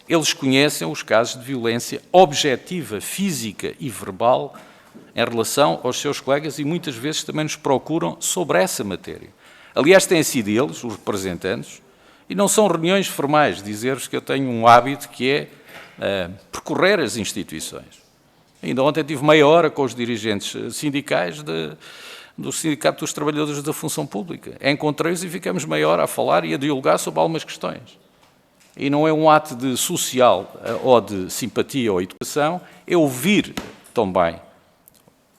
Eles conhecem os casos de violência objetiva, física e verbal em relação aos seus colegas e muitas vezes também nos procuram sobre essa matéria. Aliás, têm sido eles, os representantes, e não são reuniões formais, dizer-vos que eu tenho um hábito que é percorrer as instituições. Ainda ontem tive meia hora com os dirigentes sindicais do Sindicato dos Trabalhadores da Função Pública. Encontrei-os e ficamos meia hora a falar e a dialogar sobre algumas questões. E não é um ato de social ou de simpatia ou educação, é ouvir também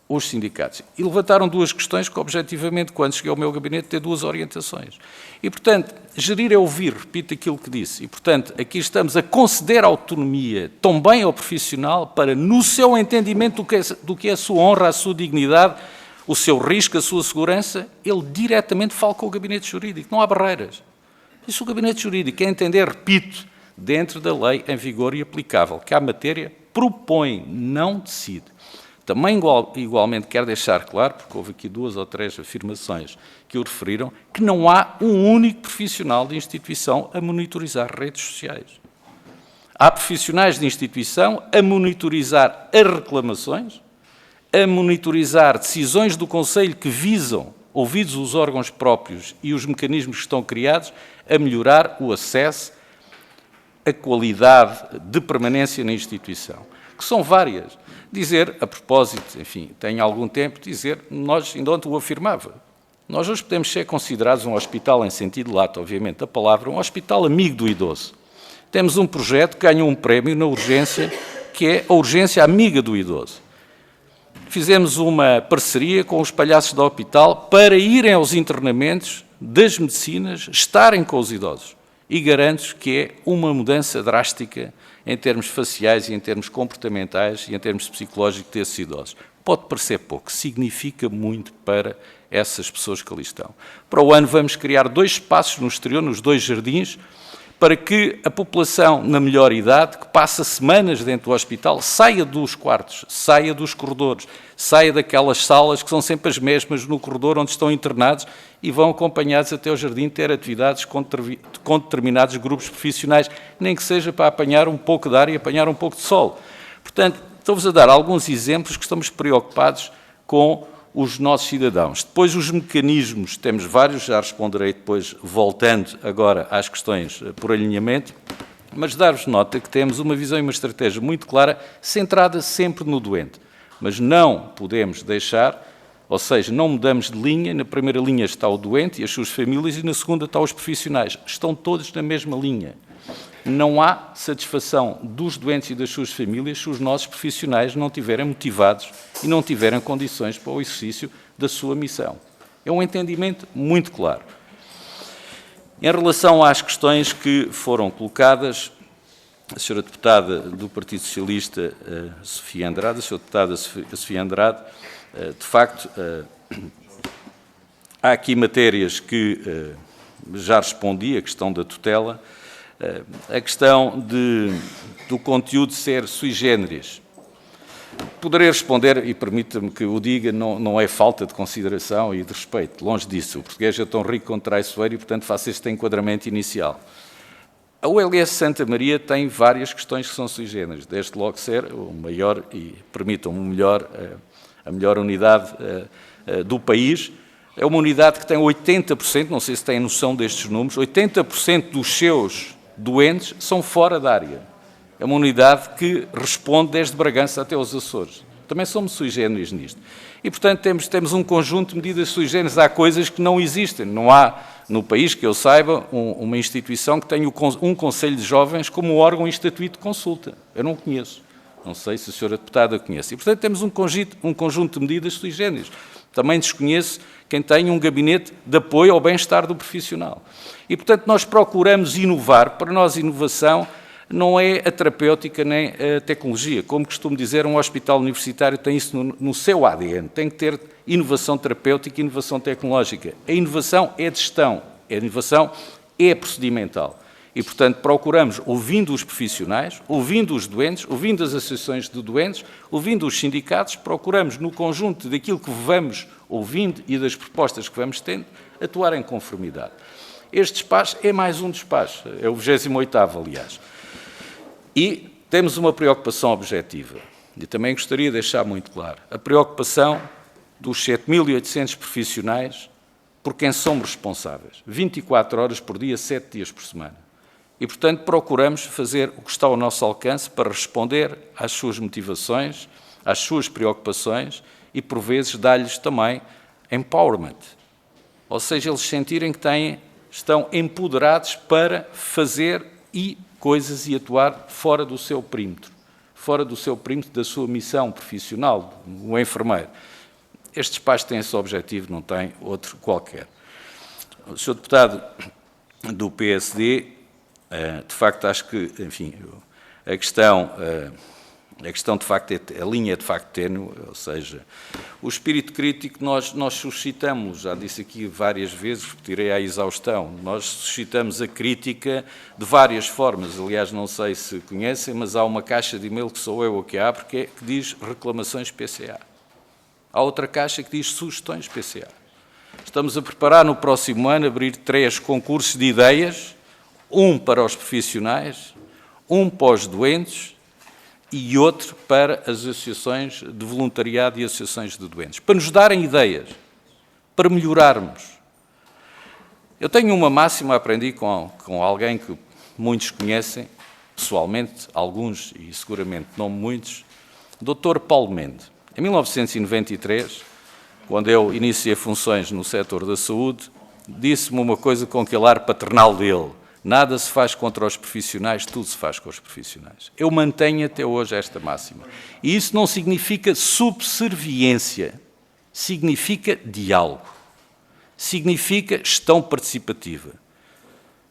os sindicatos. E levantaram duas questões que, objetivamente, quando cheguei ao meu gabinete, têm duas orientações. E, portanto, gerir é ouvir, repito aquilo que disse. E, portanto, aqui estamos a conceder autonomia também ao profissional para, no seu entendimento do que é a sua honra, a sua dignidade, o seu risco, a sua segurança, ele diretamente fala com o gabinete jurídico. Não há barreiras. Isso o gabinete jurídico é entender, repito, dentro da lei em vigor e aplicável, que a matéria propõe, não decide. Também igualmente quero deixar claro, porque houve aqui 2 ou 3 afirmações que o referiram, que não há um único profissional de instituição a monitorizar redes sociais. Há profissionais de instituição a monitorizar as reclamações, a monitorizar decisões do Conselho que visam, ouvidos os órgãos próprios e os mecanismos que estão criados, a melhorar o acesso a qualidade de permanência na instituição, que são várias. Dizer, a propósito, enfim, tenho algum tempo, dizer, nós ainda ontem o afirmava, nós hoje podemos ser considerados um hospital, em sentido lato, obviamente, da palavra, um hospital amigo do idoso. Temos um projeto que ganhou um prémio na urgência, que é a urgência amiga do idoso. Fizemos uma parceria com os palhaços do hospital para irem aos internamentos das medicinas, estarem com os idosos. E garanto que é uma mudança drástica em termos faciais e em termos comportamentais e em termos psicológicos desses idosos. Pode parecer pouco, significa muito para essas pessoas que ali estão. Para o ano vamos criar 2 espaços no exterior, nos 2 jardins, para que a população na melhor idade, que passa semanas dentro do hospital, saia dos quartos, saia dos corredores, saia daquelas salas que são sempre as mesmas no corredor onde estão internados e vão acompanhados até ao jardim ter atividades com determinados grupos profissionais, nem que seja para apanhar um pouco de ar e apanhar um pouco de sol. Portanto, estou-vos a dar alguns exemplos que estamos preocupados com os nossos cidadãos. Depois, os mecanismos, temos vários, já responderei depois, voltando agora às questões por alinhamento, mas dar-vos nota que temos uma visão e uma estratégia muito clara, centrada sempre no doente. Mas não podemos deixar, ou seja, não mudamos de linha, na primeira linha está o doente e as suas famílias e na segunda estão os profissionais. Estão todos na mesma linha. Não há satisfação dos doentes e das suas famílias se os nossos profissionais não estiverem motivados e não tiverem condições para o exercício da sua missão. É um entendimento muito claro. Em relação às questões que foram colocadas, a senhora deputada do Partido Socialista, Sofia Andrade, a senhora deputada Sofia Andrade, de facto, há aqui matérias que já respondi, a questão da tutela, a questão do conteúdo ser sui generis. Poderei responder, e permita-me que o diga, não é falta de consideração e de respeito, longe disso. O português é tão rico quanto traiçoeiro e, portanto, faço este enquadramento inicial. A ULS Santa Maria tem várias questões que são sui generis, desde logo ser o maior, e permitam-me, a melhor unidade do país. É uma unidade que tem 80%, não sei se têm noção destes números, 80% dos seus doentes são fora da área. É uma unidade que responde desde Bragança até os Açores. Também somos sui generis nisto. E, portanto, temos um conjunto de medidas sui generis. Há coisas que não existem. Não há, no país, que eu saiba, uma instituição que tenha um Conselho de Jovens como órgão instituído de consulta. Eu não o conheço. Não sei se a senhora deputada conhece. E, portanto, temos um conjunto de medidas sui generis. Também desconheço quem tem um gabinete de apoio ao bem-estar do profissional. E, portanto, nós procuramos inovar. Para nós, inovação não é a terapêutica nem a tecnologia. Como costumo dizer, um hospital universitário tem isso no seu ADN. Tem que ter inovação terapêutica e inovação tecnológica. A inovação é de gestão. A inovação é procedimental. E, portanto, procuramos, ouvindo os profissionais, ouvindo os doentes, ouvindo as associações de doentes, ouvindo os sindicatos, procuramos, no conjunto daquilo que vamos ouvindo e das propostas que vamos tendo, atuar em conformidade. Este despacho é mais um despacho, é o 28º, aliás. E temos uma preocupação objetiva. E também gostaria de deixar muito claro. A preocupação dos 7.800 profissionais por quem somos responsáveis. 24 horas por dia, 7 dias por semana. E, portanto, procuramos fazer o que está ao nosso alcance para responder às suas motivações, às suas preocupações e, por vezes, dar-lhes também empowerment. Ou seja, eles sentirem que estão empoderados para fazer coisas e atuar fora do seu perímetro da sua missão profissional, o enfermeiro. Este despacho tem esse objetivo, não tem outro qualquer. O Sr. Deputado do PSD, de facto, acho que, enfim, a questão de facto, a linha é de facto ténue, ou seja, o espírito crítico nós suscitamos, já disse aqui várias vezes, repetirei à exaustão, nós suscitamos a crítica de várias formas. Aliás, não sei se conhecem, mas há uma caixa de e-mail que sou eu que abro, que diz reclamações PCA. Há outra caixa que diz sugestões PCA. Estamos a preparar no próximo ano abrir 3 concursos de ideias, um para os profissionais, um para os doentes e outro para as associações de voluntariado e associações de doentes, para nos darem ideias, para melhorarmos. Eu tenho uma máxima, aprendi com alguém que muitos conhecem, pessoalmente, alguns e seguramente não muitos, Dr. Paulo Mende. Em 1993, quando eu iniciei funções no setor da saúde, disse-me uma coisa com aquele ar paternal dele: nada se faz contra os profissionais, tudo se faz com os profissionais. Eu mantenho até hoje esta máxima. E isso não significa subserviência, significa diálogo, significa gestão participativa,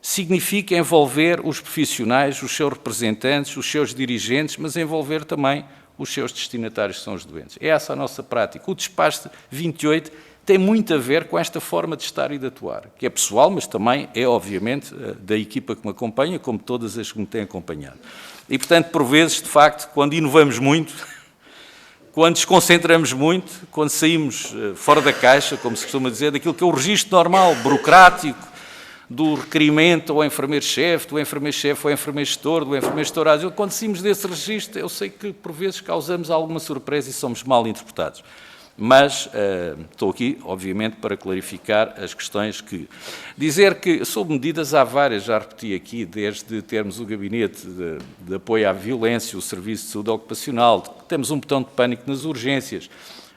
significa envolver os profissionais, os seus representantes, os seus dirigentes, mas envolver também os seus destinatários, que são os doentes. É essa a nossa prática. O despacho 28 tem muito a ver com esta forma de estar e de atuar, que é pessoal, mas também é, obviamente, da equipa que me acompanha, como todas as que me têm acompanhado. E, portanto, por vezes, de facto, quando inovamos muito, quando desconcentramos muito, quando saímos fora da caixa, como se costuma dizer, daquilo que é o registro normal, burocrático, do requerimento ao enfermeiro-chefe, do enfermeiro-chefe ao enfermeiro-gestor, do enfermeiro-gestor à... Quando saímos desse registro, eu sei que, por vezes, causamos alguma surpresa e somos mal interpretados. Mas estou aqui, obviamente, para clarificar as questões que... Dizer que, sob medidas, há várias, já repeti aqui, desde termos o Gabinete de Apoio à Violência, o Serviço de Saúde Ocupacional, temos um botão de pânico nas urgências,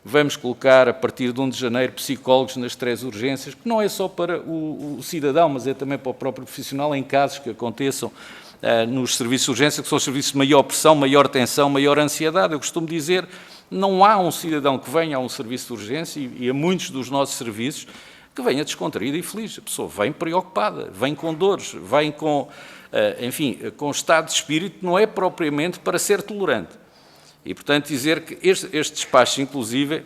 vamos colocar, a partir de 1 de janeiro, psicólogos nas 3 urgências, que não é só para o cidadão, mas é também para o próprio profissional, em casos que aconteçam nos serviços de urgência, que são os serviços de maior pressão, maior tensão, maior ansiedade. Eu costumo dizer, não há um cidadão que venha a um serviço de urgência, e a muitos dos nossos serviços, que venha descontraída e feliz. A pessoa vem preocupada, vem com dores, vem com, enfim, com estado de espírito, não é propriamente para ser tolerante. E, portanto, dizer que este despacho, inclusive,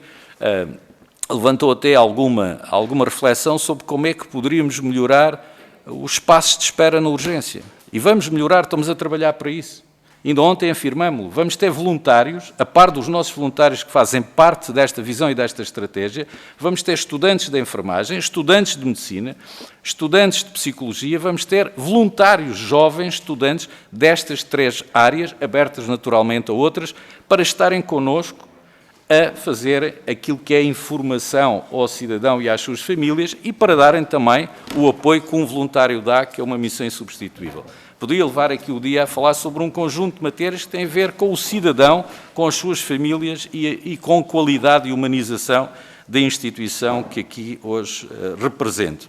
levantou até alguma reflexão sobre como é que poderíamos melhorar os espaços de espera na urgência. E vamos melhorar, estamos a trabalhar para isso. Ainda ontem afirmamos-lo, vamos ter voluntários, a par dos nossos voluntários que fazem parte desta visão e desta estratégia, vamos ter estudantes de enfermagem, estudantes de medicina, estudantes de psicologia, vamos ter voluntários jovens, estudantes destas 3 áreas, abertas naturalmente a outras, para estarem connosco a fazer aquilo que é a informação ao cidadão e às suas famílias e para darem também o apoio que um voluntário dá, que é uma missão insubstituível. Podia levar aqui o dia a falar sobre um conjunto de matérias que têm a ver com o cidadão, com as suas famílias e com a qualidade e humanização da instituição que aqui hoje represento.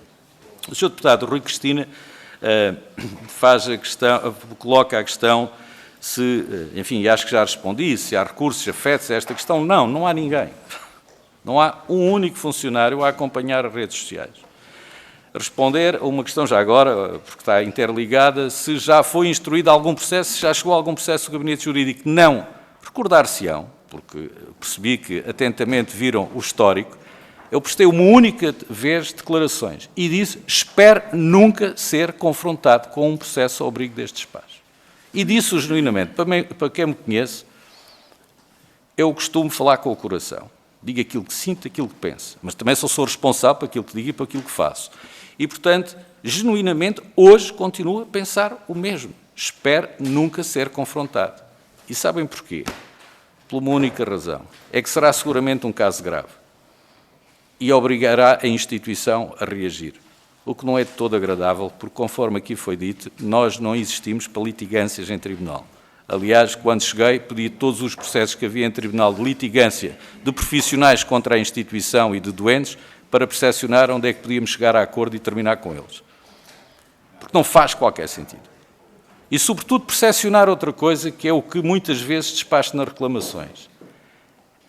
O Sr. Deputado Rui Cristina coloca a questão se, enfim, acho que já respondi, se há recursos afetos a esta questão. Não há ninguém. Não há um único funcionário a acompanhar as redes sociais. Responder a uma questão já agora, porque está interligada, se já foi instruído algum processo, se já chegou a algum processo do Gabinete Jurídico. Não. Recordar-se-ão, porque percebi que atentamente viram o histórico, eu prestei uma única vez declarações e disse: espero nunca ser confrontado com um processo ao abrigo deste despacho. E disse-o genuinamente. Para quem me conhece, eu costumo falar com o coração. Digo aquilo que sinto, aquilo que penso, mas também sou responsável por aquilo que digo e por aquilo que faço. E, portanto, genuinamente, hoje continuo a pensar o mesmo. Espero nunca ser confrontado. E sabem porquê? Por uma única razão. É que será seguramente um caso grave. E obrigará a instituição a reagir. O que não é de todo agradável, porque, conforme aqui foi dito, nós não existimos para litigâncias em tribunal. Aliás, quando cheguei, pedi todos os processos que havia em tribunal de litigância de profissionais contra a instituição e de doentes para percepcionar onde é que podíamos chegar a acordo e terminar com eles. Porque não faz qualquer sentido. E, sobretudo, percepcionar outra coisa, que é o que muitas vezes despacho nas reclamações.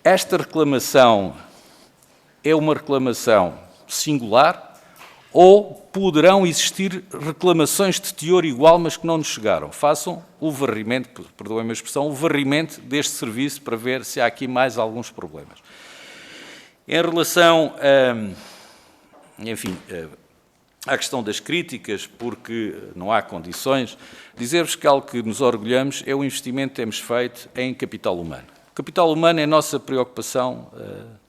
Esta reclamação é uma reclamação singular ou poderão existir reclamações de teor igual, mas que não nos chegaram. Façam o varrimento, perdoem-me a expressão, o varrimento deste serviço para ver se há aqui mais alguns problemas. Em relação, enfim, à questão das críticas, porque não há condições, dizer-vos que algo que nos orgulhamos é o investimento que temos feito em capital humano. O capital humano é a nossa preocupação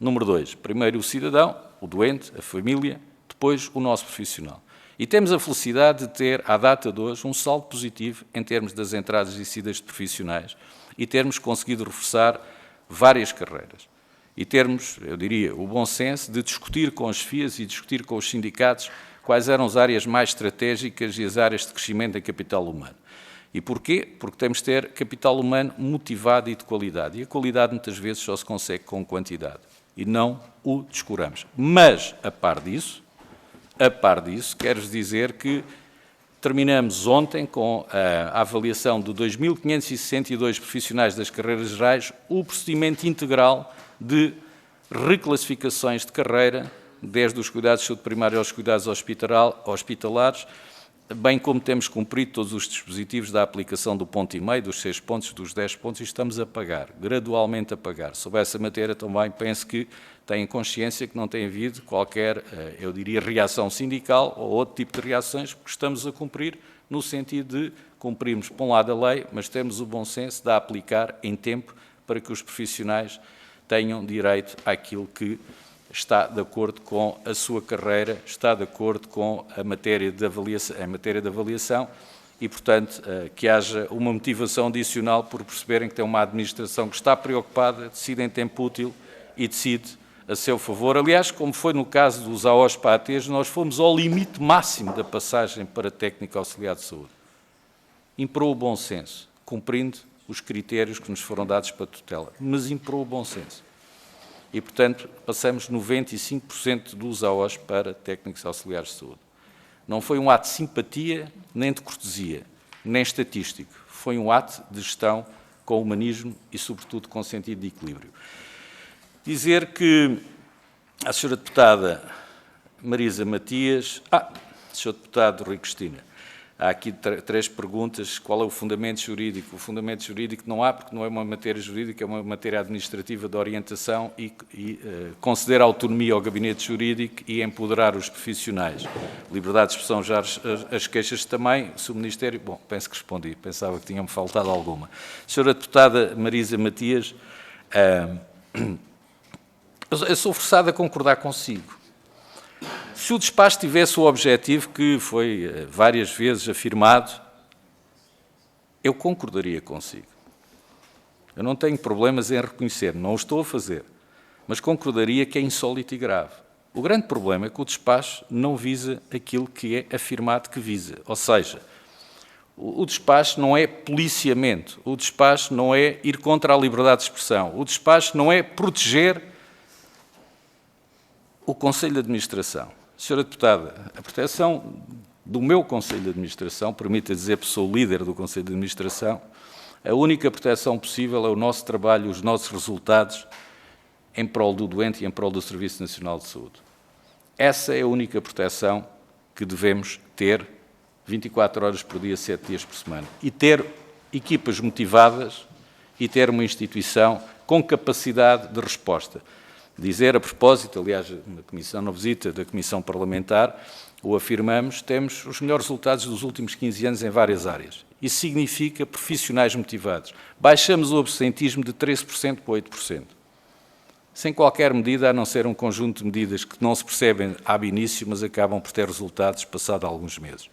número 2. Primeiro o cidadão, o doente, a família, depois o nosso profissional. E temos a felicidade de ter, à data de hoje, um saldo positivo em termos das entradas e saídas de profissionais e termos conseguido reforçar várias carreiras. E termos, eu diria, o bom senso de discutir com as FIAs e discutir com os sindicatos quais eram as áreas mais estratégicas e as áreas de crescimento em capital humano. E porquê? Porque temos de ter capital humano motivado e de qualidade. E a qualidade muitas vezes só se consegue com quantidade. E não o descuramos. Mas, a par disso, quero-vos dizer que terminamos ontem com a avaliação de 2.562 profissionais das carreiras gerais, o procedimento integral de reclassificações de carreira, desde os cuidados de saúde primária aos cuidados hospitalares, bem como temos cumprido todos os dispositivos da aplicação do ponto e meio, dos 6 pontos, dos 10 pontos, e estamos a pagar, gradualmente a pagar. Sobre essa matéria também penso que têm consciência que não tem havido qualquer, eu diria, reação sindical ou outro tipo de reações, porque estamos a cumprir no sentido de cumprirmos, por um lado, a lei, mas temos o bom senso de a aplicar em tempo para que os profissionais tenham direito àquilo que está de acordo com a sua carreira, está de acordo com a matéria de avaliação e, portanto, que haja uma motivação adicional por perceberem que tem uma administração que está preocupada, decide em tempo útil e decide a seu favor. Aliás, como foi no caso dos AOS-PATs, nós fomos ao limite máximo da passagem para técnico auxiliar de saúde. Imperou o bom senso, cumprindo os critérios que nos foram dados para tutela, mas imperou o bom senso. E, portanto, passamos 95% dos AOS para técnicos auxiliares de saúde. Não foi um ato de simpatia, nem de cortesia, nem estatístico. Foi um ato de gestão com humanismo e, sobretudo, com sentido de equilíbrio. Dizer que a Sra. Deputada Marisa Matias... Sr. Deputado Rui Cristina, há aqui 3 perguntas. Qual é o fundamento jurídico? O fundamento jurídico não há, porque não é uma matéria jurídica, é uma matéria administrativa de orientação e conceder autonomia ao gabinete jurídico e empoderar os profissionais. Liberdade de expressão, já as queixas também. Se o Ministério... Bom, penso que respondi, pensava que tinha-me faltado alguma. Sra. Deputada Marisa Matias, eu sou forçado a concordar consigo. Se o despacho tivesse o objetivo que foi várias vezes afirmado, eu concordaria consigo. Eu não tenho problemas em reconhecer, não o estou a fazer, mas concordaria que é insólito e grave. O grande problema é que o despacho não visa aquilo que é afirmado que visa. Ou seja, o despacho não é policiamento, o despacho não é ir contra a liberdade de expressão, o despacho não é proteger o Conselho de Administração. Senhora Deputada, a proteção do meu Conselho de Administração, permita dizer que sou líder do Conselho de Administração, a única proteção possível é o nosso trabalho, os nossos resultados em prol do doente e em prol do Serviço Nacional de Saúde. Essa é a única proteção que devemos ter 24 horas por dia, 7 dias por semana. E ter equipas motivadas e ter uma instituição com capacidade de resposta. Dizer, a propósito, aliás, na visita da Comissão Parlamentar, o afirmamos, temos os melhores resultados dos últimos 15 anos em várias áreas. Isso significa profissionais motivados. Baixamos o absentismo de 13% para 8%. Sem qualquer medida, a não ser um conjunto de medidas que não se percebem ab início, mas acabam por ter resultados passado alguns meses.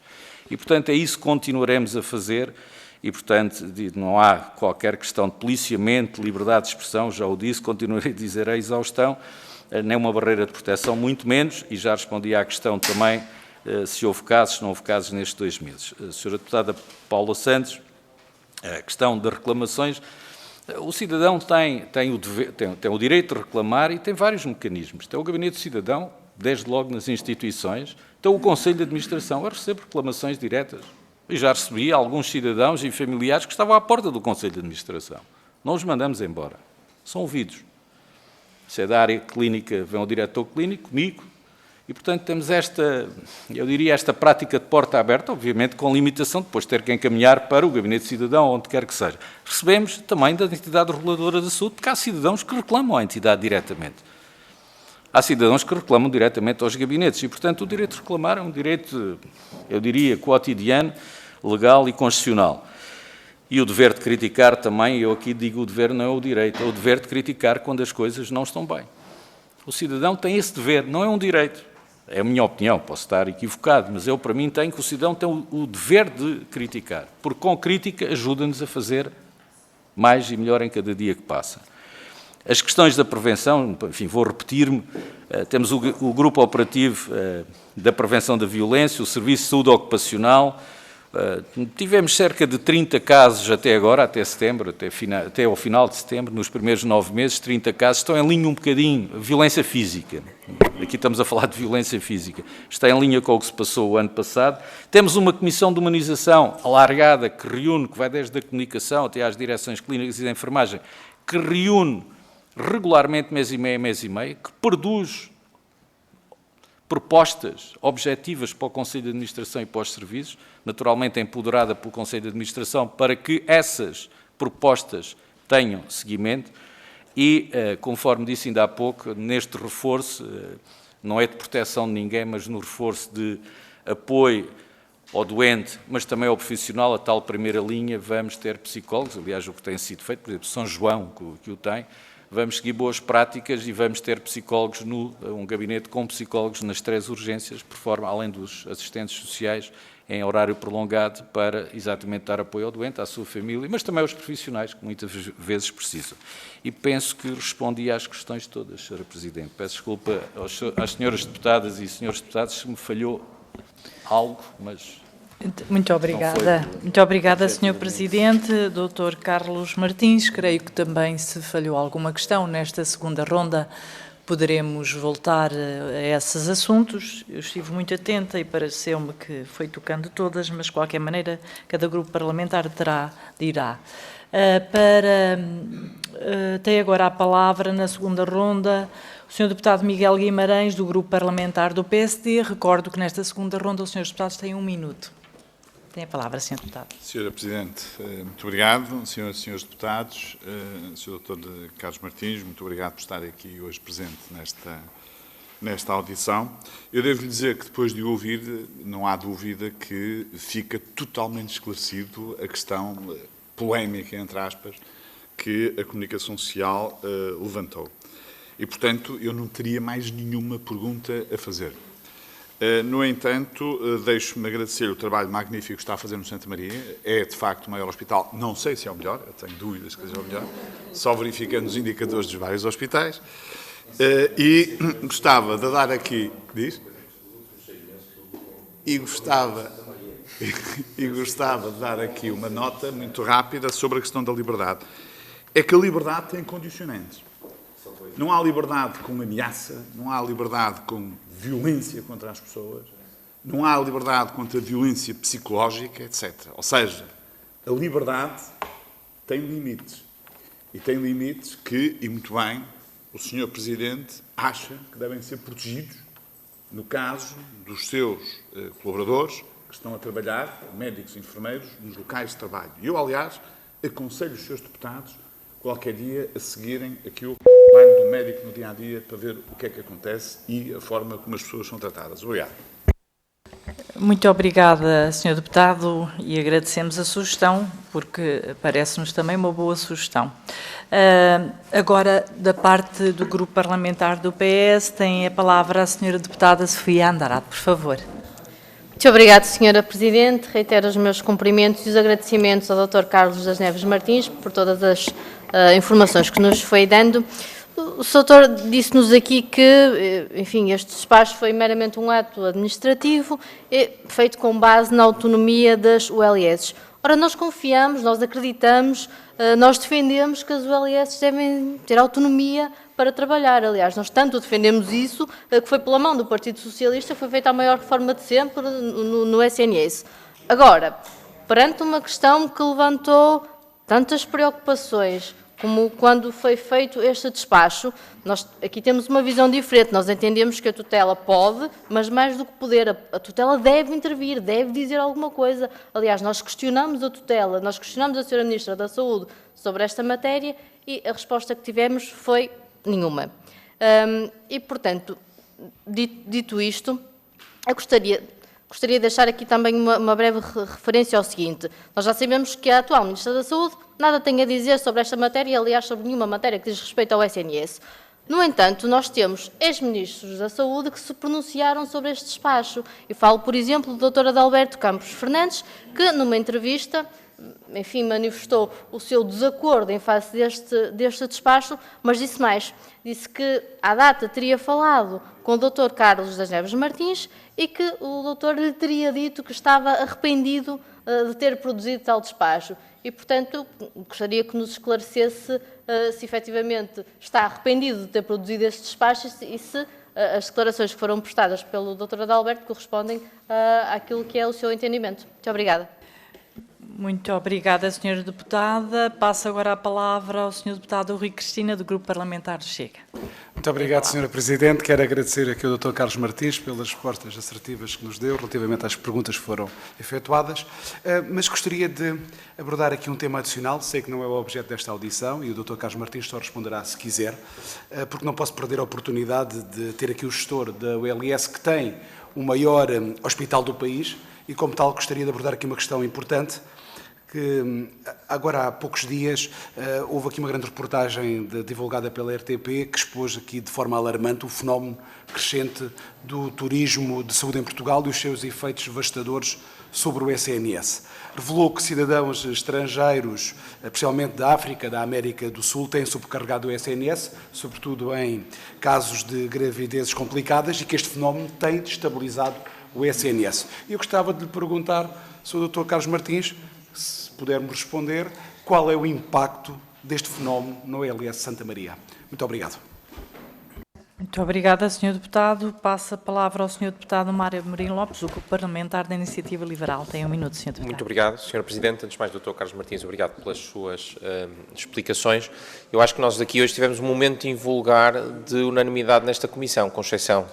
E, portanto, é isso que continuaremos a fazer. E, portanto, não há qualquer questão de policiamento, liberdade de expressão, já o disse, continuarei a dizer a exaustão, nem uma barreira de proteção, muito menos, e já respondi à questão também se houve casos, se não houve casos nestes 2 meses. A Sra. Deputada Paula Santos, a questão de reclamações, o cidadão tem o direito de reclamar e tem vários mecanismos. Tem o Gabinete do Cidadão, desde logo nas instituições, tem o Conselho de Administração, eu recebo reclamações diretas. E já recebi alguns cidadãos e familiares que estavam à porta do Conselho de Administração. Não os mandamos embora. São ouvidos. Se é da área clínica, vem o diretor clínico, comigo. E, portanto, temos esta prática de porta aberta, obviamente com limitação, depois ter que encaminhar para o Gabinete de Cidadão, onde quer que seja. Recebemos também da entidade reguladora da saúde, porque há cidadãos que reclamam à entidade diretamente. Há cidadãos que reclamam diretamente aos gabinetes e, portanto, o direito de reclamar é um direito, eu diria, cotidiano, legal e constitucional. E o dever de criticar também, eu aqui digo o dever não é o direito, é o dever de criticar quando as coisas não estão bem. O cidadão tem esse dever, não é um direito. É a minha opinião, posso estar equivocado, mas eu, para mim, tenho que o cidadão tem o dever de criticar, porque com crítica ajuda-nos a fazer mais e melhor em cada dia que passa. As questões da prevenção, enfim, vou repetir-me, temos o Grupo Operativo da Prevenção da Violência, o Serviço de Saúde Ocupacional, Tivemos cerca de 30 casos até agora, até setembro, até ao final de setembro, nos primeiros 9 meses, 30 casos, estão em linha um bocadinho, violência física. Aqui estamos a falar de violência física. Está em linha com o que se passou o ano passado. Temos uma comissão de humanização alargada que reúne, que vai desde a comunicação até às direções clínicas e da enfermagem, que reúne regularmente mês e meio, que produz propostas objetivas para o Conselho de Administração e para os serviços, naturalmente empoderada pelo Conselho de Administração, para que essas propostas tenham seguimento e, conforme disse ainda há pouco, neste reforço, não é de proteção de ninguém, mas no reforço de apoio ao doente, mas também ao profissional, a tal primeira linha, vamos ter psicólogos, aliás, o que tem sido feito, por exemplo, São João, que o tem, vamos seguir boas práticas e vamos ter psicólogos, um gabinete com psicólogos nas 3 urgências, por forma, além dos assistentes sociais, em horário prolongado, para exatamente dar apoio ao doente, à sua família, mas também aos profissionais, que muitas vezes precisam. E penso que respondi às questões todas, Sra. Presidente. Peço desculpa às senhoras deputadas e senhores deputados se me falhou algo, mas... Muito obrigada. Muito obrigada, Sr. Presidente. Dr. Carlos Martins, creio que também se falhou alguma questão nesta segunda ronda, poderemos voltar a esses assuntos. Eu estive muito atenta e pareceu-me que foi tocando todas, mas de qualquer maneira cada grupo parlamentar dirá. Tem agora a palavra na segunda ronda o Sr. Deputado Miguel Guimarães, do grupo parlamentar do PSD. Recordo que nesta segunda ronda os senhores deputados têm 1 minuto. Tem a palavra, Sr. Deputado. Sra. Presidente, muito obrigado. Senhoras e senhores deputados, Sr. Dr. Carlos Martins, muito obrigado por estar aqui hoje presente nesta audição. Eu devo lhe dizer que depois de o ouvir, não há dúvida que fica totalmente esclarecido a questão polémica, entre aspas, que a comunicação social levantou. E, portanto, eu não teria mais nenhuma pergunta a fazer. No entanto, deixo-me agradecer o trabalho magnífico que está a fazer no Santa Maria. É, de facto, o maior hospital. Não sei se é o melhor, eu tenho dúvidas que seja o melhor, só verificando os indicadores dos vários hospitais. E gostava de dar aqui... Diz? E gostava de dar aqui uma nota muito rápida sobre a questão da liberdade. É que a liberdade tem condicionantes. Não há liberdade com ameaça, não há liberdade com violência contra as pessoas, não há liberdade contra a violência psicológica, etc. Ou seja, a liberdade tem limites. E tem limites que, e muito bem, o Sr. Presidente acha que devem ser protegidos no caso dos seus colaboradores que estão a trabalhar, médicos e enfermeiros, nos locais de trabalho. E eu, aliás, aconselho os seus deputados qualquer dia a seguirem aquilo que é o trabalho do médico no dia-a-dia para ver o que é que acontece e a forma como as pessoas são tratadas. Obrigado. Muito obrigada, Sr. Deputado, e agradecemos a sugestão, porque parece-nos também uma boa sugestão. Agora, da parte do Grupo Parlamentar do PS, tem a palavra a Sra. Deputada Sofia Andarate, por favor. Muito obrigada, Sra. Presidente. Reitero os meus cumprimentos e os agradecimentos ao Dr. Carlos das Neves Martins por todas as informações que nos foi dando. O Sr. disse-nos aqui que, enfim, este despacho foi meramente um ato administrativo feito com base na autonomia das ULS. Ora, nós confiamos, nós acreditamos, nós defendemos que as ULS devem ter autonomia para trabalhar. Aliás, nós tanto defendemos isso, que foi pela mão do Partido Socialista, foi feita a maior reforma de sempre no SNS. Agora, perante uma questão que levantou tantas preocupações, como quando foi feito este despacho, nós aqui temos uma visão diferente. Nós entendemos que a tutela pode, mas mais do que poder, a tutela deve intervir, deve dizer alguma coisa. Aliás, nós questionamos a tutela, nós questionamos a Sra. Ministra da Saúde sobre esta matéria e a resposta que tivemos foi nenhuma. E, portanto, dito isto, eu gostaria de deixar aqui também uma breve referência ao seguinte. Nós já sabemos que a atual Ministra da Saúde nada tem a dizer sobre esta matéria, aliás, sobre nenhuma matéria que diz respeito ao SNS. No entanto, nós temos ex-ministros da Saúde que se pronunciaram sobre este despacho. E falo, por exemplo, do Dr. Adalberto Campos Fernandes, que, numa entrevista, enfim, manifestou o seu desacordo em face deste despacho, mas disse mais. Disse que, à data, teria falado com o Dr. Carlos das Neves Martins e que o doutor lhe teria dito que estava arrependido de ter produzido tal despacho. E, portanto, gostaria que nos esclarecesse se efetivamente está arrependido de ter produzido este despacho e se as declarações que foram prestadas pelo Dr. Adalberto correspondem àquilo que é o seu entendimento. Muito obrigada. Muito obrigada, Sra. Deputada. Passo agora a palavra ao Sr. Deputado Rui Cristina, do Grupo Parlamentar do Chega. Muito obrigado, Sra. Presidente. Quero agradecer aqui ao Dr. Carlos Martins pelas respostas assertivas que nos deu relativamente às perguntas que foram efetuadas, mas gostaria de abordar aqui um tema adicional. Sei que não é o objeto desta audição e o Dr. Carlos Martins só responderá se quiser, porque não posso perder a oportunidade de ter aqui o gestor da ULS, que tem o maior hospital do país, e como tal gostaria de abordar aqui uma questão importante, que agora há poucos dias houve aqui uma grande reportagem divulgada pela RTP que expôs aqui de forma alarmante o fenómeno crescente do turismo de saúde em Portugal e os seus efeitos devastadores sobre o SNS. Revelou que cidadãos estrangeiros, especialmente da África, da América do Sul, têm sobrecarregado o SNS, sobretudo em casos de gravidezes complicadas, e que este fenómeno tem destabilizado o SNS. Eu gostava de lhe perguntar, Sr. Dr. Carlos Martins, se pudermos responder, qual é o impacto deste fenómeno no OLS Santa Maria. Muito obrigado. Muito obrigada, Sr. Deputado. Passo a palavra ao Sr. Deputado Mário Amorim Lopes, do Grupo Parlamentar da Iniciativa Liberal. Tem um minuto, Sr. Deputado. Muito obrigado, Sr. Presidente. Antes de mais, Dr. Carlos Martins, obrigado pelas suas explicações. Eu acho que nós aqui hoje tivemos um momento invulgar de unanimidade nesta comissão, com exceção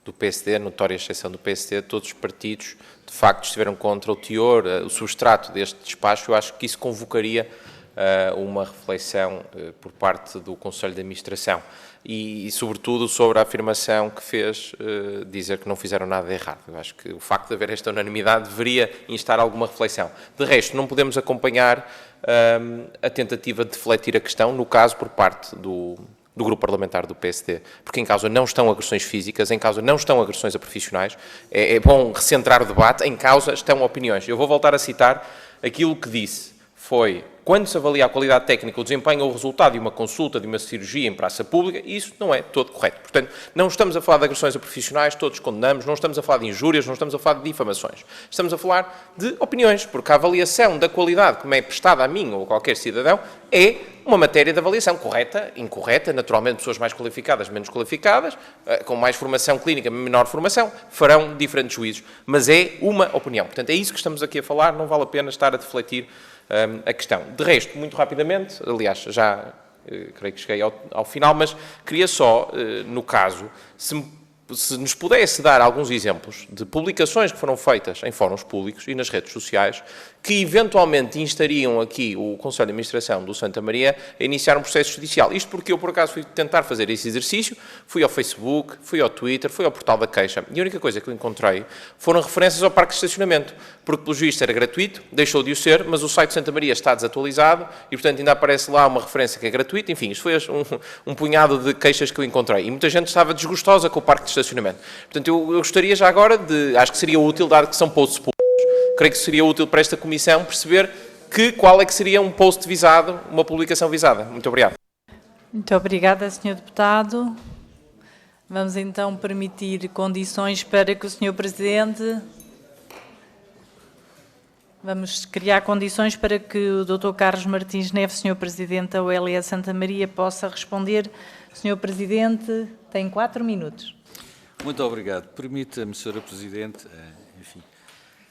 do PSD, a notória exceção do PSD, todos os partidos, de facto, estiveram contra o teor, o substrato deste despacho. Eu acho que isso convocaria uma reflexão por parte do Conselho de Administração e, sobretudo, sobre a afirmação que fez, dizer que não fizeram nada de errado. Eu acho que o facto de haver esta unanimidade deveria instar alguma reflexão. De resto, não podemos acompanhar a tentativa de defletir a questão, no caso, por parte do Grupo Parlamentar do PSD, porque em causa não estão agressões físicas, em causa não estão agressões a profissionais. É bom recentrar o debate, em causa estão opiniões. Eu vou voltar a citar aquilo que disse, foi, quando se avalia a qualidade técnica, o desempenho ou o resultado de uma consulta, de uma cirurgia em praça pública, isso não é todo correto. Portanto, não estamos a falar de agressões a profissionais, todos condenamos, não estamos a falar de injúrias, não estamos a falar de difamações. Estamos a falar de opiniões, porque a avaliação da qualidade que me é prestada a mim ou a qualquer cidadão é uma matéria de avaliação correta, incorreta, naturalmente pessoas mais qualificadas, menos qualificadas, com mais formação clínica, menor formação, farão diferentes juízos, mas é uma opinião. Portanto, é isso que estamos aqui a falar, não vale a pena estar a defletir a questão. De resto, muito rapidamente, aliás, já creio que cheguei ao final, mas queria só, no caso, se nos pudesse dar alguns exemplos de publicações que foram feitas em fóruns públicos e nas redes sociais que eventualmente instariam aqui o Conselho de Administração do Santa Maria a iniciar um processo judicial. Isto porque eu, por acaso, fui tentar fazer esse exercício, fui ao Facebook, fui ao Twitter, fui ao portal da Queixa, e a única coisa que eu encontrei foram referências ao parque de estacionamento, porque, pelo visto, era gratuito, deixou de o ser, mas o site de Santa Maria está desatualizado e, portanto, ainda aparece lá uma referência que é gratuita. Enfim, isto foi um punhado de queixas que eu encontrei. E muita gente estava desgostosa com o parque de estacionamento. Portanto, eu gostaria já agora de, acho que seria útil, dado que são posts públicos, creio que seria útil para esta comissão perceber qual é que seria um post visado, uma publicação visada. Muito obrigado. Muito obrigada, Sr. Deputado. Vamos então permitir condições para que o Sr. Presidente... Vamos criar condições para que o Dr. Carlos Martins Neves, Sr. Presidente da OLS Santa Maria, possa responder. Sr. Presidente, tem 4 minutos. Muito obrigado. Permita-me, Sra. Presidente,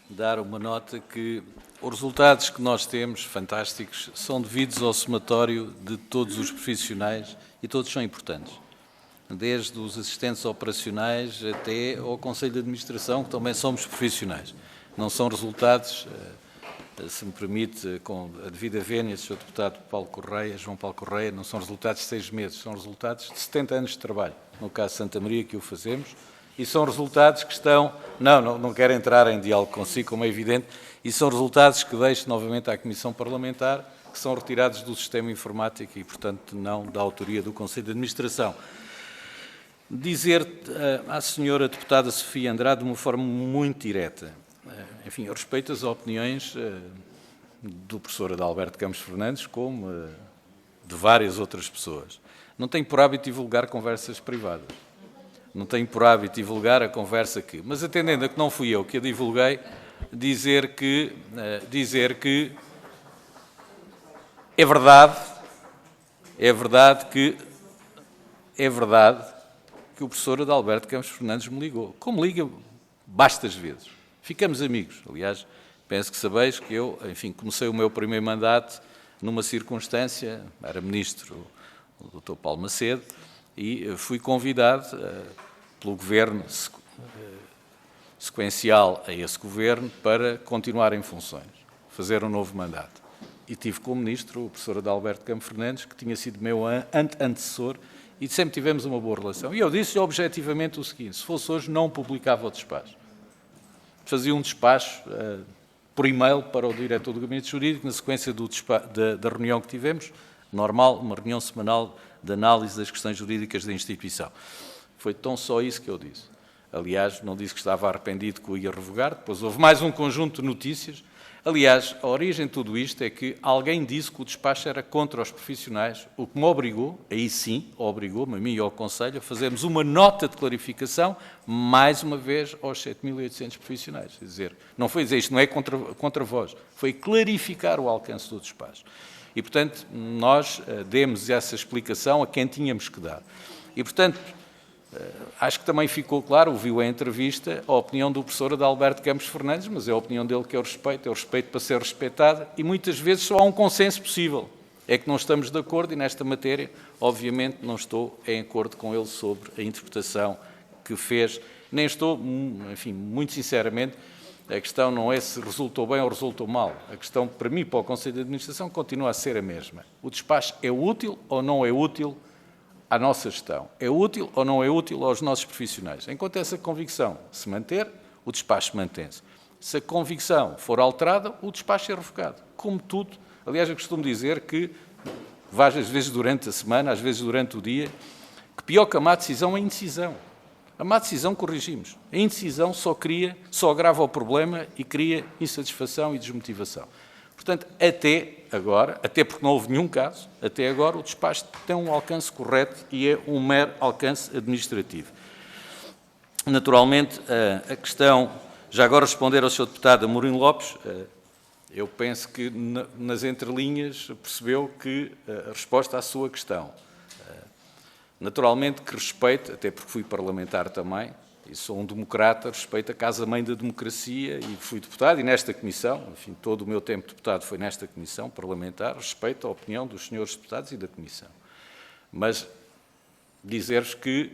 dar uma nota que os resultados que nós temos, fantásticos, são devidos ao somatório de todos os profissionais e todos são importantes. Desde os assistentes operacionais até ao Conselho de Administração, que também somos profissionais. Não são resultados, se me permite, com a devida vénia, Sr. Deputado João Paulo Correia, não são resultados de 6 meses, são resultados de 70 anos de trabalho, no caso de Santa Maria, que o fazemos, e são resultados que estão... Não quero entrar em diálogo consigo, como é evidente, e são resultados que deixo novamente à Comissão Parlamentar, que são retirados do sistema informático e, portanto, não da autoria do Conselho de Administração. Dizer à Sra. Deputada Sofia Andrade, de uma forma muito direta, enfim, eu respeito as opiniões do professor Adalberto Campos Fernandes, como de várias outras pessoas. Não tenho por hábito divulgar conversas privadas. Não tenho por hábito divulgar a conversa que... Mas atendendo a que não fui eu que a divulguei, dizer que é verdade que o professor Adalberto Campos Fernandes me ligou, como liga bastas vezes. Ficamos amigos. Aliás, penso que sabeis que eu, enfim, comecei o meu primeiro mandato numa circunstância, era ministro o Dr. Paulo Macedo, e fui convidado pelo governo sequencial a esse governo para continuar em funções, fazer um novo mandato. E tive como ministro o professor Adalberto Campos Fernandes, que tinha sido meu antecessor, e sempre tivemos uma boa relação. E eu disse objetivamente o seguinte: se fosse hoje, não publicava o despacho. Fazia um despacho por e-mail para o diretor do Gabinete Jurídico, na sequência da reunião que tivemos, normal, uma reunião semanal de análise das questões jurídicas da instituição. Foi tão só isso que eu disse. Aliás, não disse que estava arrependido que o ia revogar, depois houve mais um conjunto de notícias. Aliás, a origem de tudo isto é que alguém disse que o despacho era contra os profissionais, o que me obrigou, aí sim, obrigou-me, a mim e ao Conselho, a fazermos uma nota de clarificação, mais uma vez, aos 7.800 profissionais. Quer dizer, não foi dizer isto, não é contra vós, foi clarificar o alcance do despacho. E, portanto, nós demos essa explicação a quem tínhamos que dar. E, portanto, acho que também ficou claro, ouviu a entrevista, a opinião do professor Adalberto Campos Fernandes, mas é a opinião dele que eu respeito, para ser respeitada, e muitas vezes só há um consenso possível. É que não estamos de acordo e nesta matéria, obviamente, não estou em acordo com ele sobre a interpretação que fez. Nem estou, enfim, muito sinceramente, a questão não é se resultou bem ou resultou mal. A questão, para mim, para o Conselho de Administração, continua a ser a mesma. O despacho é útil ou não é útil à nossa gestão? É útil ou não é útil aos nossos profissionais? Enquanto essa convicção se manter, o despacho mantém-se. Se a convicção for alterada, o despacho é revogado. Como tudo. Aliás, eu costumo dizer que, várias vezes durante a semana, às vezes durante o dia, que pior que a má decisão é a indecisão. A má decisão corrigimos. A indecisão só agrava o problema e cria insatisfação e desmotivação. Portanto, até agora, até porque não houve nenhum caso, até agora o despacho tem um alcance correto e é um mero alcance administrativo. Naturalmente, a questão, já agora responder ao Sr. Deputado Amorim Lopes, eu penso que nas entrelinhas percebeu que a resposta à sua questão. Naturalmente que respeito, até porque fui parlamentar também, e sou um democrata, respeito a casa-mãe da democracia e fui deputado, e nesta comissão, enfim, todo o meu tempo de deputado foi nesta comissão parlamentar, respeito a opinião dos senhores deputados e da comissão. Mas dizer-vos que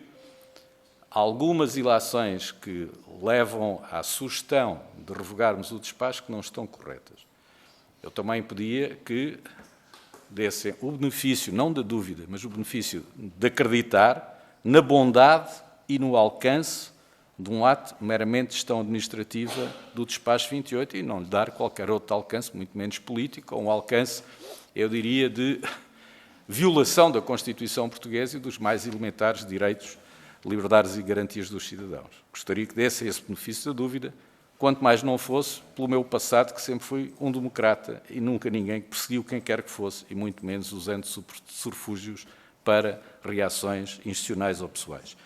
algumas ilações que levam à sugestão de revogarmos o despacho que não estão corretas. Eu também pedia que dessem o benefício, não da dúvida, mas o benefício de acreditar na bondade e no alcance de um ato meramente de gestão administrativa do despacho 28 e não lhe dar qualquer outro alcance, muito menos político, ou um alcance, eu diria, de violação da Constituição portuguesa e dos mais elementares direitos, liberdades e garantias dos cidadãos. Gostaria que desse esse benefício da dúvida, quanto mais não fosse pelo meu passado, que sempre fui um democrata e nunca ninguém que perseguiu quem quer que fosse, e muito menos usando subterfúgios para reações institucionais ou pessoais.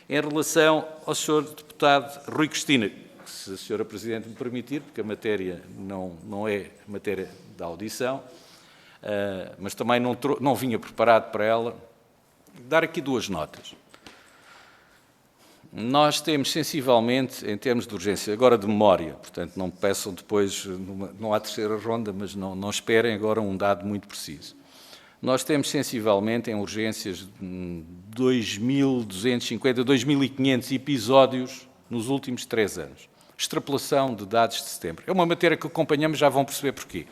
Em relação ao Sr. Deputado Rui Cristina, se a Sra. Presidente me permitir, porque a matéria não é matéria da audição, mas também não vinha preparado para ela, dar aqui duas notas. Nós temos sensivelmente, em termos de urgência, agora de memória, portanto não me peçam depois, não há terceira ronda, mas não esperem agora um dado muito preciso. Nós temos sensivelmente em urgências 2.250, 2.500 episódios nos últimos 3 anos. Extrapolação de dados de setembro. É uma matéria que acompanhamos, já vão perceber porquê.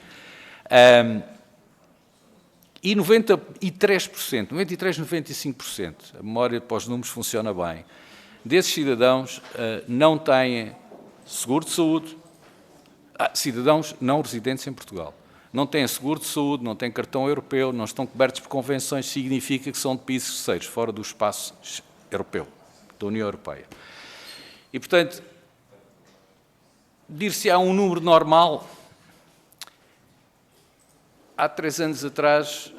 E 93%, 95%, a memória para os números funciona bem, desses cidadãos não têm seguro de saúde, cidadãos não residentes em Portugal. Não têm seguro de saúde, não têm cartão europeu, não estão cobertos por convenções, significa que são de países terceiros, fora do espaço europeu, da União Europeia. E, portanto, dir-se-á um número normal. Há 3 anos atrás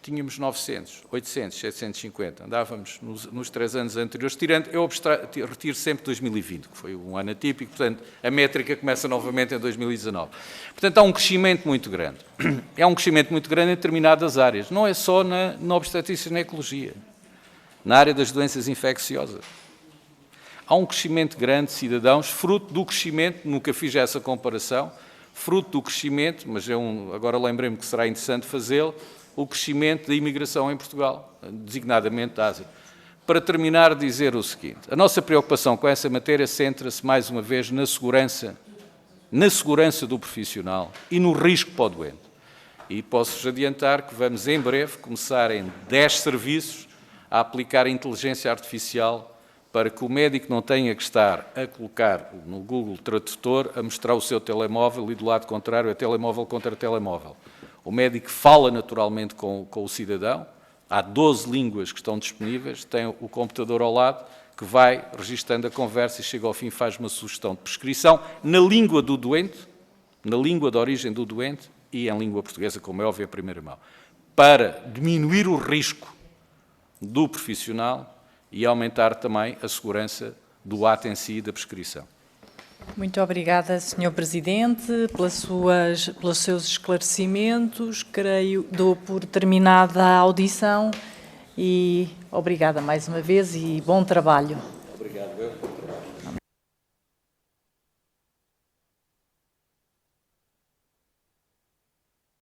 tínhamos 900, 800, 750, andávamos nos 3 anos anteriores, eu retiro sempre 2020, que foi um ano atípico, portanto, a métrica começa novamente em 2019. Portanto, há um crescimento muito grande. É um crescimento muito grande em determinadas áreas, não é só na obstetrícia e na ecologia, na área das doenças infecciosas. Há um crescimento grande de cidadãos, fruto do crescimento, nunca fiz essa comparação, fruto do crescimento, mas agora lembrei-me que será interessante fazê-lo, o crescimento da imigração em Portugal, designadamente da Ásia. Para terminar, dizer o seguinte, a nossa preocupação com essa matéria centra-se, mais uma vez, na segurança do profissional e no risco para o doente. E posso-vos adiantar que vamos, em breve, começar em 10 serviços a aplicar a inteligência artificial para que o médico não tenha que estar a colocar no Google Tradutor, a mostrar o seu telemóvel e, do lado contrário, é telemóvel contra telemóvel. O médico fala naturalmente com o cidadão, há 12 línguas que estão disponíveis, tem o computador ao lado, que vai registando a conversa e chega ao fim e faz uma sugestão de prescrição na língua do doente, na língua de origem do doente e em língua portuguesa, como é óbvio, a primeira mão, para diminuir o risco do profissional e aumentar também a segurança do ato em si e da prescrição. Muito obrigada, Sr. Presidente, pelos seus esclarecimentos. Dou por terminada a audição e obrigada mais uma vez e bom trabalho. Obrigado.